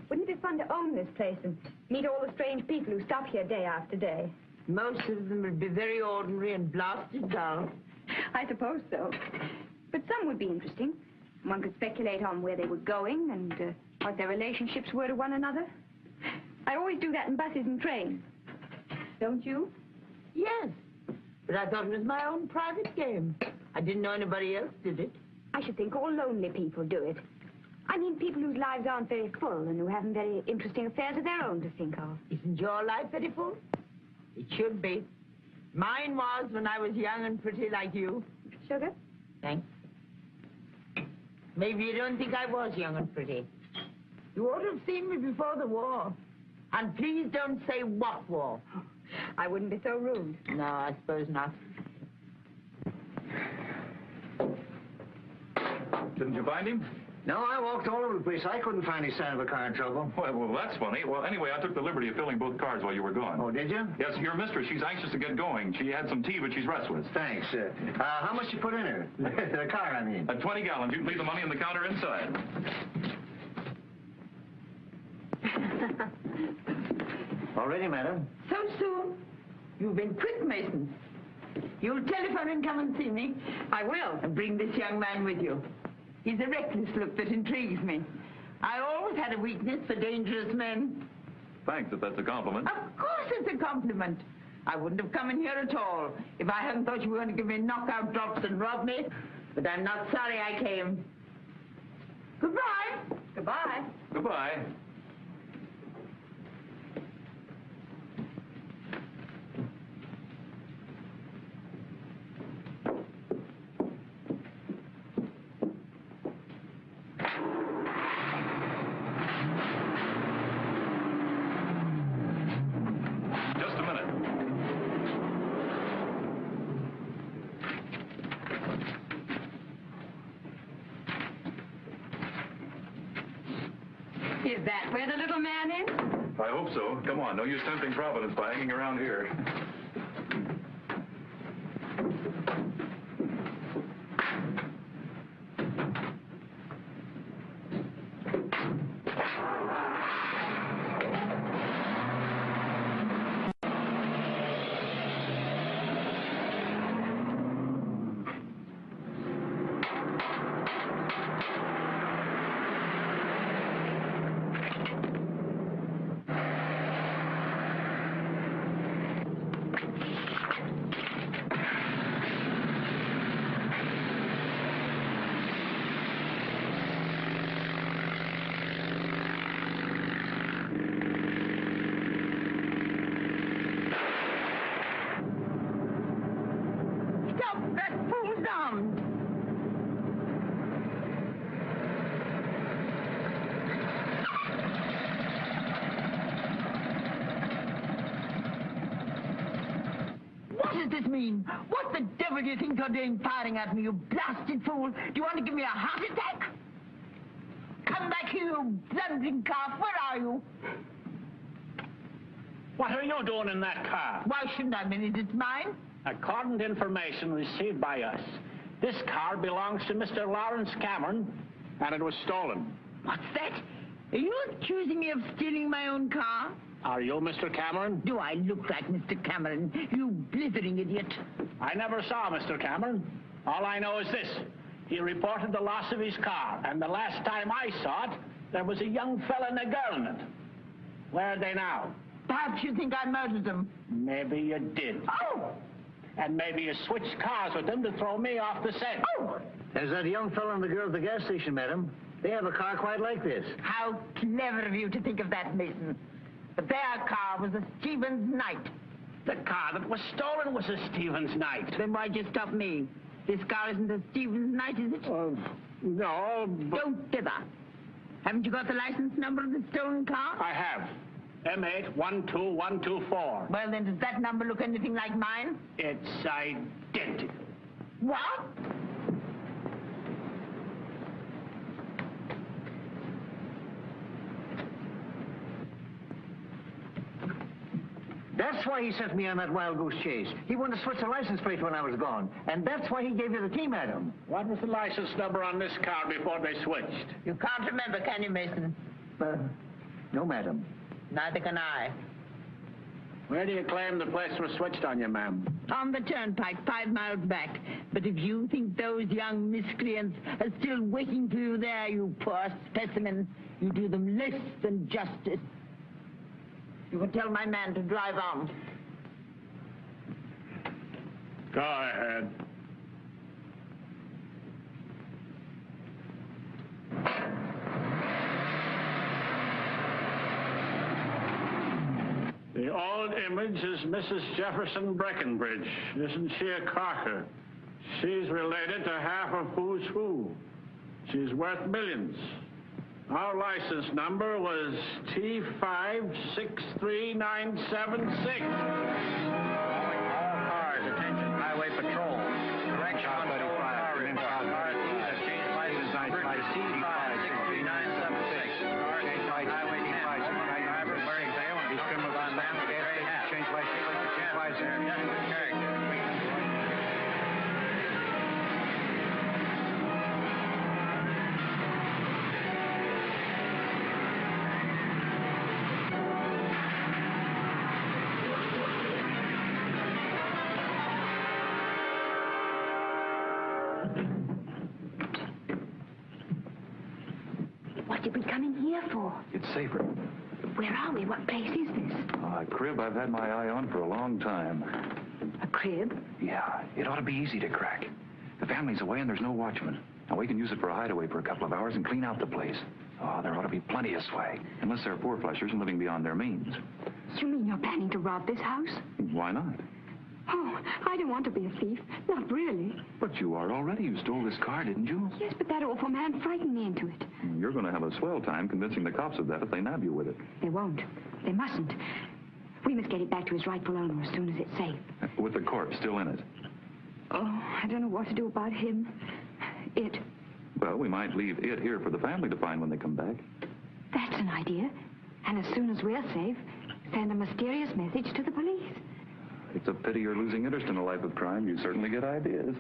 Speaker 1: Wouldn't it be fun to own this place and meet all the strange people who stop here day after day?
Speaker 3: Most of them would be very ordinary and blasted dull.
Speaker 1: I suppose so. But some would be interesting. One could speculate on where they were going and what their relationships were to one another. I always do that in buses and trains. Don't you?
Speaker 3: Yes, but I thought it was my own private game. I didn't know anybody else did it.
Speaker 1: I should think all lonely people do it. I mean people whose lives aren't very full and who haven't very interesting affairs of their own to think of.
Speaker 3: Isn't your life very full? It should be. Mine was when I was young and pretty like you.
Speaker 1: Sugar?
Speaker 3: Thanks. Maybe you don't think I was young and pretty. You ought to have seen me before the war. And please don't say what war.
Speaker 1: I wouldn't be so rude.
Speaker 3: No, I suppose not.
Speaker 5: Didn't you find him?
Speaker 8: No, I walked all over the place. I couldn't find any sign of a car in trouble.
Speaker 5: Well, that's funny. Well, anyway, I took the liberty of filling both cars while you were gone.
Speaker 8: Oh, did you?
Speaker 5: Yes, your mistress. She's anxious to get going. She had some tea, but she's restless.
Speaker 8: Thanks. How much you put in her? The car, I mean.
Speaker 5: 20 gallons. You can leave the money on the counter inside.
Speaker 8: All ready, madam?
Speaker 3: So soon? You've been quick, Mason. You'll telephone and come and see me.
Speaker 1: I will.
Speaker 3: And bring this young man with you. He's a reckless look that intrigues me. I always had a weakness for dangerous men.
Speaker 5: Thanks, if that's a compliment.
Speaker 3: Of course it's a compliment. I wouldn't have come in here at all if I hadn't thought you were going to give me knockout drops and rob me. But I'm not sorry I came. Goodbye.
Speaker 1: Goodbye.
Speaker 5: Goodbye.
Speaker 1: Is that where the little man is?
Speaker 5: I hope so. Come on, no use tempting Providence by hanging around here.
Speaker 3: What does this mean? What the devil do you think you're doing firing at me, you blasted fool? Do you want to give me a heart attack? Come back here, you blundering calf. Where are you?
Speaker 9: What are you doing in that car?
Speaker 3: Why shouldn't I mean it? It's mine.
Speaker 9: According to information received by us, this car belongs to Mr. Lawrence Cameron, and it was stolen.
Speaker 3: What's that? Are you accusing me of stealing my own car?
Speaker 9: Are you Mr. Cameron?
Speaker 3: Do I look like Mr. Cameron, you blithering idiot?
Speaker 9: I never saw Mr. Cameron. All I know is this. He reported the loss of his car, and the last time I saw it, there was a young fella and a girl in it. Where are they now?
Speaker 3: Perhaps you think I murdered them.
Speaker 9: Maybe you did.
Speaker 3: Oh!
Speaker 9: And maybe you switched cars with them to throw me off the scent.
Speaker 3: Oh!
Speaker 8: There's that young fellow and the girl at the gas station, madam. They have a car quite like this.
Speaker 3: How clever of you to think of that, Mason. But their car was a Stevens Knight.
Speaker 9: The car that was stolen was a Stevens Knight.
Speaker 3: Then why'd you stop me? This car isn't a Stevens Knight, is it?
Speaker 9: No, but...
Speaker 3: Don't dither. Haven't you got the license number of the stolen car?
Speaker 9: I have. M812124.
Speaker 3: Well, then, does that number look anything like mine?
Speaker 9: It's identical.
Speaker 3: What? That's why he sent me on that wild goose chase. He wanted to switch the license plate when I was gone. And that's why he gave you the key, madam.
Speaker 9: What was the license number on this car before they switched?
Speaker 3: You can't remember, can you, Mason? No, madam.
Speaker 12: Neither can I.
Speaker 9: Where do you claim the place was switched on you, ma'am?
Speaker 12: On the turnpike, 5 miles back. But if you think those young miscreants are still waiting for you there, you poor specimen, you do them less than justice. You can tell my man to drive on.
Speaker 9: Go ahead. The old image is Mrs. Jefferson Breckenbridge. Isn't she a corker? She's related to half of who's who. She's worth millions. Our license number was T563976.
Speaker 8: All cars, attention, highway patrol. Correction on stolen car report. Car thieves have changed license number to T563976. Highway D5. Driver wearing veil and these criminals on lamp. Change license plate to T50.
Speaker 1: What did we come in here for?
Speaker 5: It's safer.
Speaker 1: Where are we? What place is this?
Speaker 5: A crib I've had my eye on for a long time.
Speaker 1: A crib?
Speaker 6: Yeah, it ought to be easy to crack. The family's away and there's no watchman. Now, we can use it for a hideaway for a couple of hours and clean out the place. Oh, there ought to be plenty of swag. Unless they're four-flushers and living beyond their means.
Speaker 1: You mean you're planning to rob this house?
Speaker 5: Why not?
Speaker 1: Oh, I don't want to be a thief. Not really.
Speaker 5: But you are already. You stole this car, didn't you?
Speaker 1: Yes, but that awful man frightened me into it.
Speaker 5: You're going to have a swell time convincing the cops of that if they nab you with it.
Speaker 1: They won't. They mustn't. We must get it back to his rightful owner as soon as it's safe.
Speaker 5: With the corpse still in it.
Speaker 1: Oh, I don't know what to do about him. It.
Speaker 5: Well, we might leave it here for the family to find when they come back.
Speaker 1: That's an idea. And as soon as we're safe, send a mysterious message to the police.
Speaker 5: It's a pity you're losing interest in a life of crime. You certainly get ideas.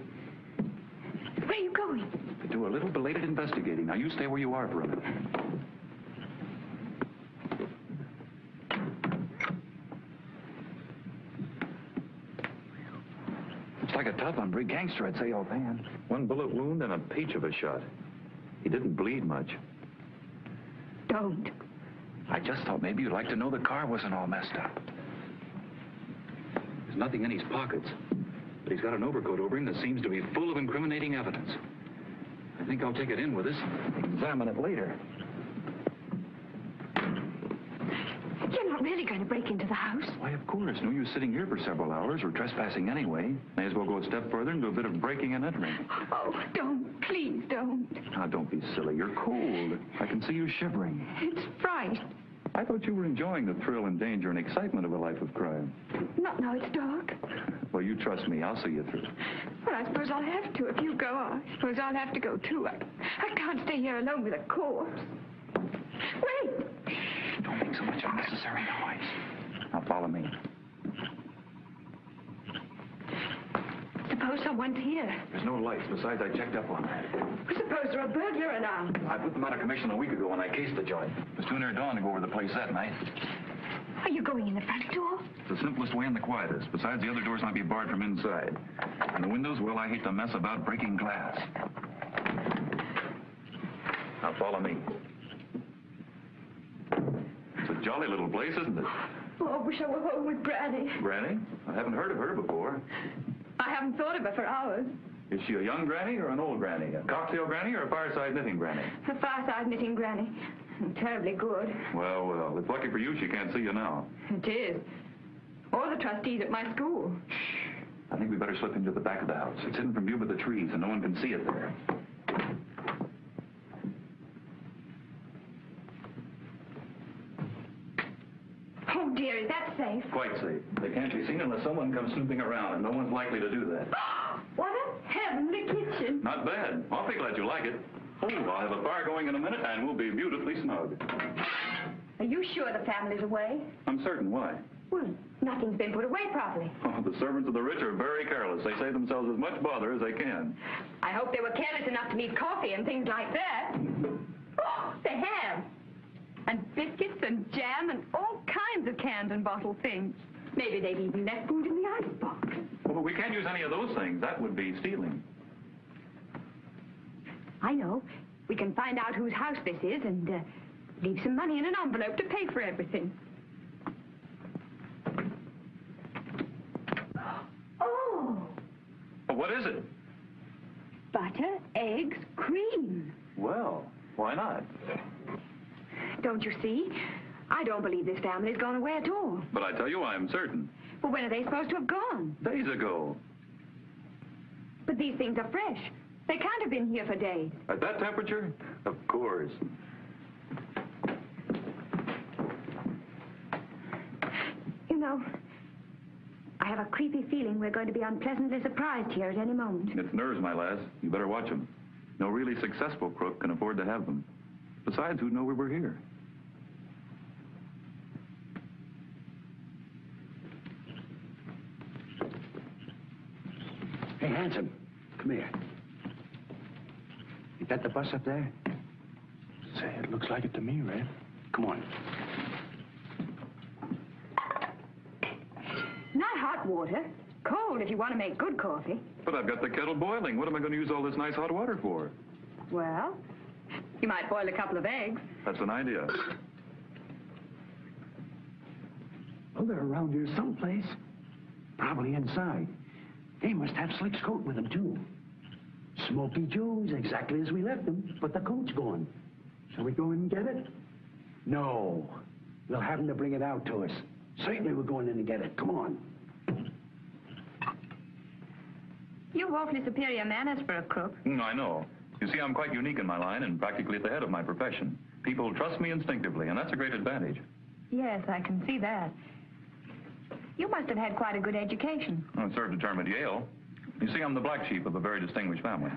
Speaker 1: Where are you going?
Speaker 5: To do a little belated investigating. Now, you stay where you are for a minute.
Speaker 6: Looks like a tough hombre, gangster, I'd say offhand.
Speaker 5: One bullet wound and a peach of a shot. He didn't bleed much.
Speaker 1: Don't.
Speaker 6: I just thought maybe you'd like to know the car wasn't all messed up.
Speaker 5: There's nothing in his pockets, but he's got an overcoat over him that seems to be full of incriminating evidence. I think I'll take it in with us and examine it later.
Speaker 1: You're not really going to break into the house?
Speaker 5: Why, of course. No use sitting here for several hours or trespassing anyway. May as well go a step further and do a bit of breaking and entering.
Speaker 1: Oh, don't. Please don't.
Speaker 5: Now, don't be silly. You're cold. I can see you shivering.
Speaker 1: It's fright.
Speaker 5: I thought you were enjoying the thrill and danger and excitement of a life of crime.
Speaker 1: Not now it's dark.
Speaker 5: Well, you trust me. I'll see you through.
Speaker 1: Well, I suppose I'll have to. If you go, I suppose I'll have to go, too. I can't stay here alone with a corpse. Wait!
Speaker 6: Don't make so much unnecessary noise.
Speaker 5: Now, follow me.
Speaker 1: Suppose someone's here.
Speaker 5: There's no lights. Besides, I checked up on that.
Speaker 1: Suppose they're a burglar alarm.
Speaker 5: I put them out of commission a week ago when I cased the joint. It was too near dawn to go over the place that night.
Speaker 1: Are you going in the front door?
Speaker 5: It's the simplest way and the quietest. Besides, the other doors might be barred from inside. And the windows, well, I hate to mess about breaking glass. Now, follow me. It's a jolly little place, isn't it?
Speaker 1: Oh, I wish I were home with Granny.
Speaker 5: Granny? I haven't heard of her before.
Speaker 1: I haven't thought of her for hours.
Speaker 5: Is she a young granny or an old granny? A cocktail granny or a fireside knitting granny?
Speaker 1: A fireside knitting Granny. Terribly good.
Speaker 5: Well, well, it's lucky for you she can't see you now.
Speaker 1: It is. Or the trustees at my school.
Speaker 5: I think we better slip into the back of the house. It's hidden from view by the trees, and no one can see it there.
Speaker 1: Oh, dear, is that safe?
Speaker 5: Quite safe. They can't be seen unless someone comes snooping around, and no one's likely to do that.
Speaker 1: What a heavenly kitchen.
Speaker 5: Not bad. Awfully glad you like it. Oh, I'll have a fire going in a minute, and we'll be beautifully snug.
Speaker 1: Are you sure the family's away?
Speaker 5: I'm certain. Why?
Speaker 1: Well, nothing's been put away properly.
Speaker 5: Oh, the servants of the rich are very careless. They save themselves as much bother as they can.
Speaker 1: I hope they were careless enough to leave coffee and things like that. Oh, they have. And biscuits and jam and all kinds of canned and bottled things. Maybe they've even left food in the icebox.
Speaker 5: Well, but we can't use any of those things. That would be stealing.
Speaker 1: I know. We can find out whose house this is and leave some money in an envelope to pay for everything. Oh!
Speaker 5: Well, what is it?
Speaker 1: Butter, eggs, cream.
Speaker 5: Well, why not?
Speaker 1: Don't you see? I don't believe this family's gone away at all.
Speaker 5: But I tell you, I am certain.
Speaker 1: Well, when are they supposed to have gone?
Speaker 5: Days ago.
Speaker 1: But these things are fresh. They can't have been here for days.
Speaker 5: At that temperature? Of course.
Speaker 1: You know, I have a creepy feeling we're going to be unpleasantly surprised here at any moment.
Speaker 5: It's nerves, my lass. You better watch them. No really successful crook can afford to have them. Besides, who'd know we were here?
Speaker 7: Hey, handsome, come here. Is that the bus up there?
Speaker 11: Say, it looks like it to me, Red.
Speaker 7: Come on.
Speaker 1: Not hot water. Cold if you want to make good coffee.
Speaker 5: But I've got the kettle boiling. What am I going to use all this nice hot water for?
Speaker 1: Well, you might boil a couple of eggs.
Speaker 5: That's an idea.
Speaker 7: Oh, they're around here someplace. Probably inside. They must have Slick's coat with them, too. Smoky Joe's, exactly as we left them, but the coat's gone. Shall we go in and get it? No. We'll have them to bring it out to us. Certainly we're going in and get it. Come on.
Speaker 1: You've awfully superior manners for a crook.
Speaker 5: I know. You see, I'm quite unique in my line and practically at the head of my profession. People trust me instinctively, and that's a great advantage.
Speaker 1: Yes, I can see that. You must have had quite a good education.
Speaker 5: I served a term at Yale. You see, I'm the black sheep of a very distinguished family.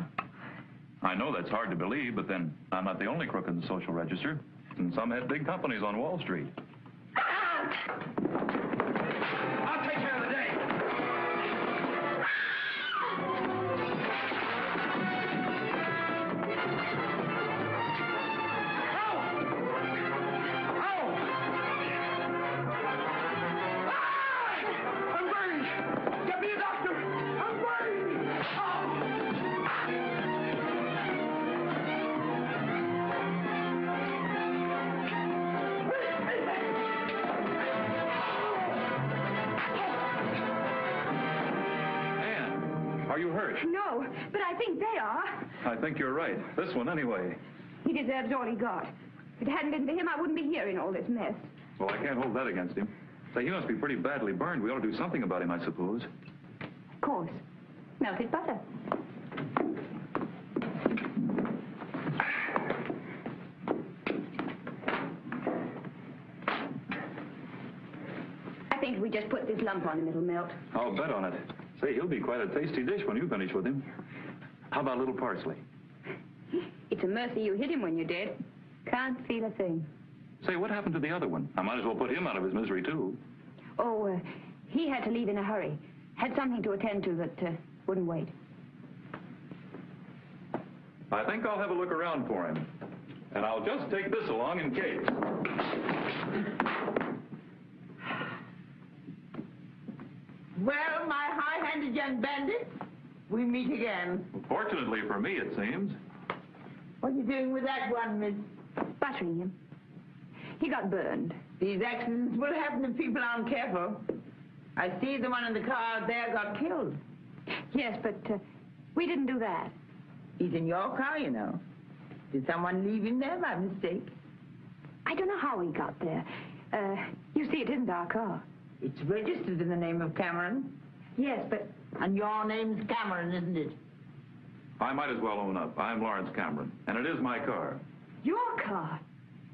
Speaker 5: I know that's hard to believe, but then I'm not the only crook in the social register. And some had big companies on Wall Street.
Speaker 10: I'll take care of the day. I'm burned. Get me a doctor. I'm burned.
Speaker 5: Are you hurt?
Speaker 1: No, but I think they are.
Speaker 5: I think you're right. This one, anyway.
Speaker 1: He deserves all he got. If it hadn't been for him, I wouldn't be here in all this mess.
Speaker 5: Well, I can't hold that against him. Say, he must be pretty badly burned. We ought to do something about him, I suppose.
Speaker 1: Of course. Melted butter. I think we just put this lump on him, it'll melt.
Speaker 5: I'll bet on it. Say, he'll be quite a tasty dish when you finish with him. How about a little parsley?
Speaker 1: It's a mercy you hit him when you're dead. Can't feel a thing.
Speaker 5: Say, what happened to the other one? I might as well put him out of his misery, too.
Speaker 1: Oh, he had to leave in a hurry. Had something to attend to that wouldn't wait.
Speaker 5: I think I'll have a look around for him. And I'll just take this along in case.
Speaker 12: Well, my high-handed young bandit, we meet again.
Speaker 5: Fortunately for me, it seems.
Speaker 12: What are you doing with that one, miss?
Speaker 1: Buttering him. He got burned.
Speaker 12: These accidents will happen if people aren't careful. I see the one in the car there got killed.
Speaker 1: Yes, but we didn't do that.
Speaker 12: He's in your car, you know. Did someone leave him there by mistake?
Speaker 1: I don't know how he got there. You see, it isn't our car.
Speaker 12: It's registered in the name of Cameron.
Speaker 1: Yes, but...
Speaker 12: And your name's Cameron, isn't it?
Speaker 5: I might as well own up. I'm Lawrence Cameron, and it is my car.
Speaker 1: Your car?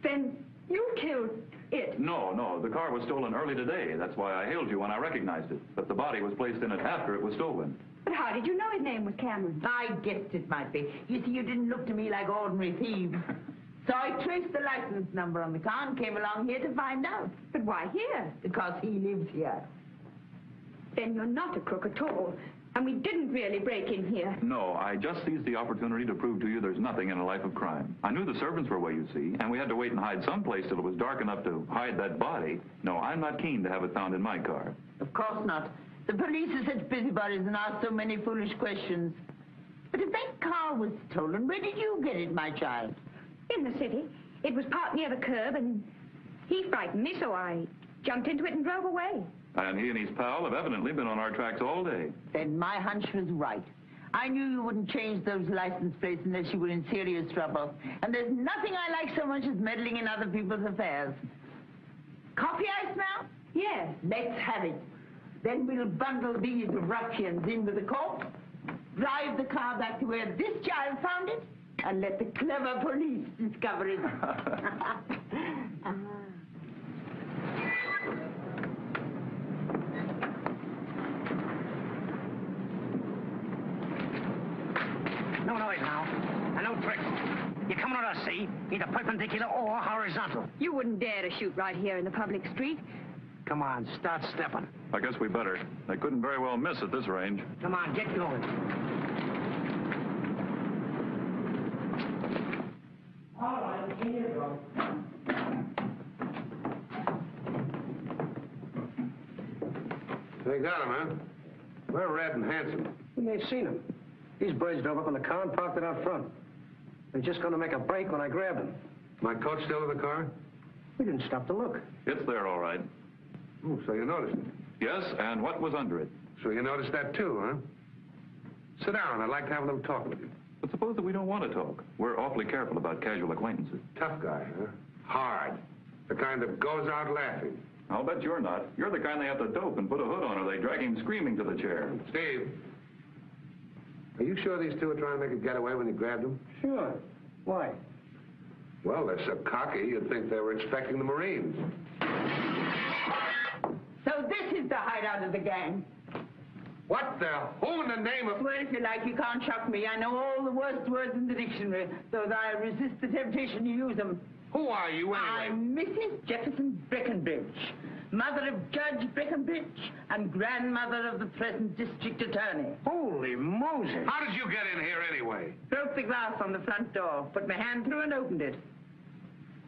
Speaker 1: Then you killed it.
Speaker 5: No. The car was stolen early today. That's why I hailed you when I recognized it. But the body was placed in it after it was stolen.
Speaker 1: But how did you know his name was Cameron?
Speaker 12: I guessed it might be. You see, you didn't look to me like ordinary thieves. So I traced the license number on the car and came along here to find out.
Speaker 1: But why here?
Speaker 12: Because he lives here.
Speaker 1: Then you're not a crook at all. And we didn't really break in here.
Speaker 5: No, I just seized the opportunity to prove to you there's nothing in a life of crime. I knew the servants were away, you see, and we had to wait and hide someplace till it was dark enough to hide that body. No, I'm not keen to have it found in my car.
Speaker 12: Of course not. The police are such busybodies and ask so many foolish questions. But if that car was stolen, where did you get it, my child?
Speaker 1: In the city. It was parked near the curb, and he frightened me, so I jumped into it and drove away.
Speaker 5: And he and his pal have evidently been on our tracks all day.
Speaker 12: Then my hunch was right. I knew you wouldn't change those license plates unless you were in serious trouble. And there's nothing I like so much as meddling in other people's affairs. Coffee I smell?
Speaker 1: Yes.
Speaker 12: Let's have it. Then we'll bundle these ruffians into the court, drive the car back to where this child found it, and let the clever police discover it.
Speaker 7: No noise now, and no tricks. You're coming on a sea, either perpendicular or horizontal.
Speaker 1: You wouldn't dare to shoot right here in the public street.
Speaker 7: Come on, start stepping.
Speaker 5: I guess we better. They couldn't very well miss at this range.
Speaker 7: Come on, get going. All right, here you go.
Speaker 4: They got him, huh? We're red and handsome.
Speaker 7: We ain't seen him. These birds drove up in the car and parked it out front. They're just going to make a break when I grabbed them.
Speaker 4: My coat still in the car?
Speaker 7: We didn't stop to look.
Speaker 5: It's there, all right.
Speaker 4: Oh, so you noticed it?
Speaker 5: Yes, and what was under it?
Speaker 4: So you noticed that too, huh? Sit down. I'd like to have a little talk with you.
Speaker 5: But suppose that we don't want to talk. We're awfully careful about casual acquaintances.
Speaker 4: Tough guy, huh? Hard. The kind that goes out laughing.
Speaker 5: I'll bet you're not. You're the kind they have to dope and put a hood on, or they drag him screaming to the chair.
Speaker 4: Steve, are you sure these two are trying to make a getaway when you grabbed them?
Speaker 7: Sure. Why?
Speaker 4: Well, they're so cocky, you'd think they were expecting the Marines.
Speaker 12: So this is the hideout of the gang.
Speaker 4: What the? Who in the name of...
Speaker 12: Well, if you like, you can't shock me. I know all the worst words in the dictionary, so that I resist the temptation to use them.
Speaker 4: Who are you, anyway?
Speaker 12: I'm Mrs. Jefferson Breckenbridge, mother of Judge Breckenbridge and grandmother of the present district attorney.
Speaker 7: Holy Moses.
Speaker 4: How did you get in here, anyway?
Speaker 12: Broke the glass on the front door, put my hand through and opened it.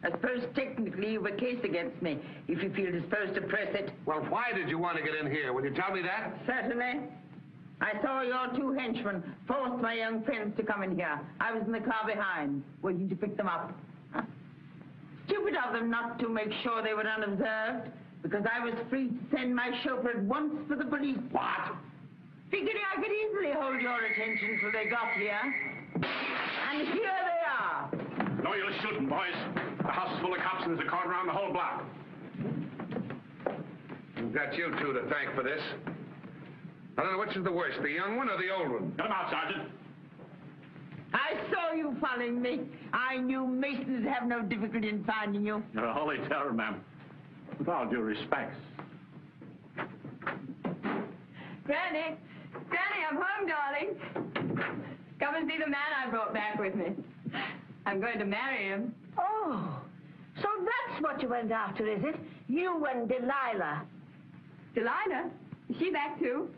Speaker 12: I suppose technically you've a case against me, if you feel disposed to press it.
Speaker 4: Well, why did you want to get in here? Will you tell me that?
Speaker 12: Certainly. I saw your two henchmen force my young friends to come in here. I was in the car behind, waiting to pick them up. Stupid of them not to make sure they were unobserved, because I was free to send my chauffeur at once for the police.
Speaker 4: What?
Speaker 12: Figuring I could easily hold your attention till they got here. And here they are.
Speaker 10: No, you're shooting, boys. The house is full of cops and there's a cordon around the whole block.
Speaker 4: We've got you two to thank for this. I don't know which is the worst, the young one or the old one.
Speaker 10: Get him out, Sergeant.
Speaker 12: I saw you following me. I knew Masons have no difficulty in finding you.
Speaker 10: You're a holy terror, ma'am. With all due respect.
Speaker 1: Granny! Granny, I'm home, darling. Come and see the man I brought back with me. I'm going to marry him.
Speaker 2: Oh, so that's what you went after, is it? You and Delilah.
Speaker 1: Delilah? Is she back too?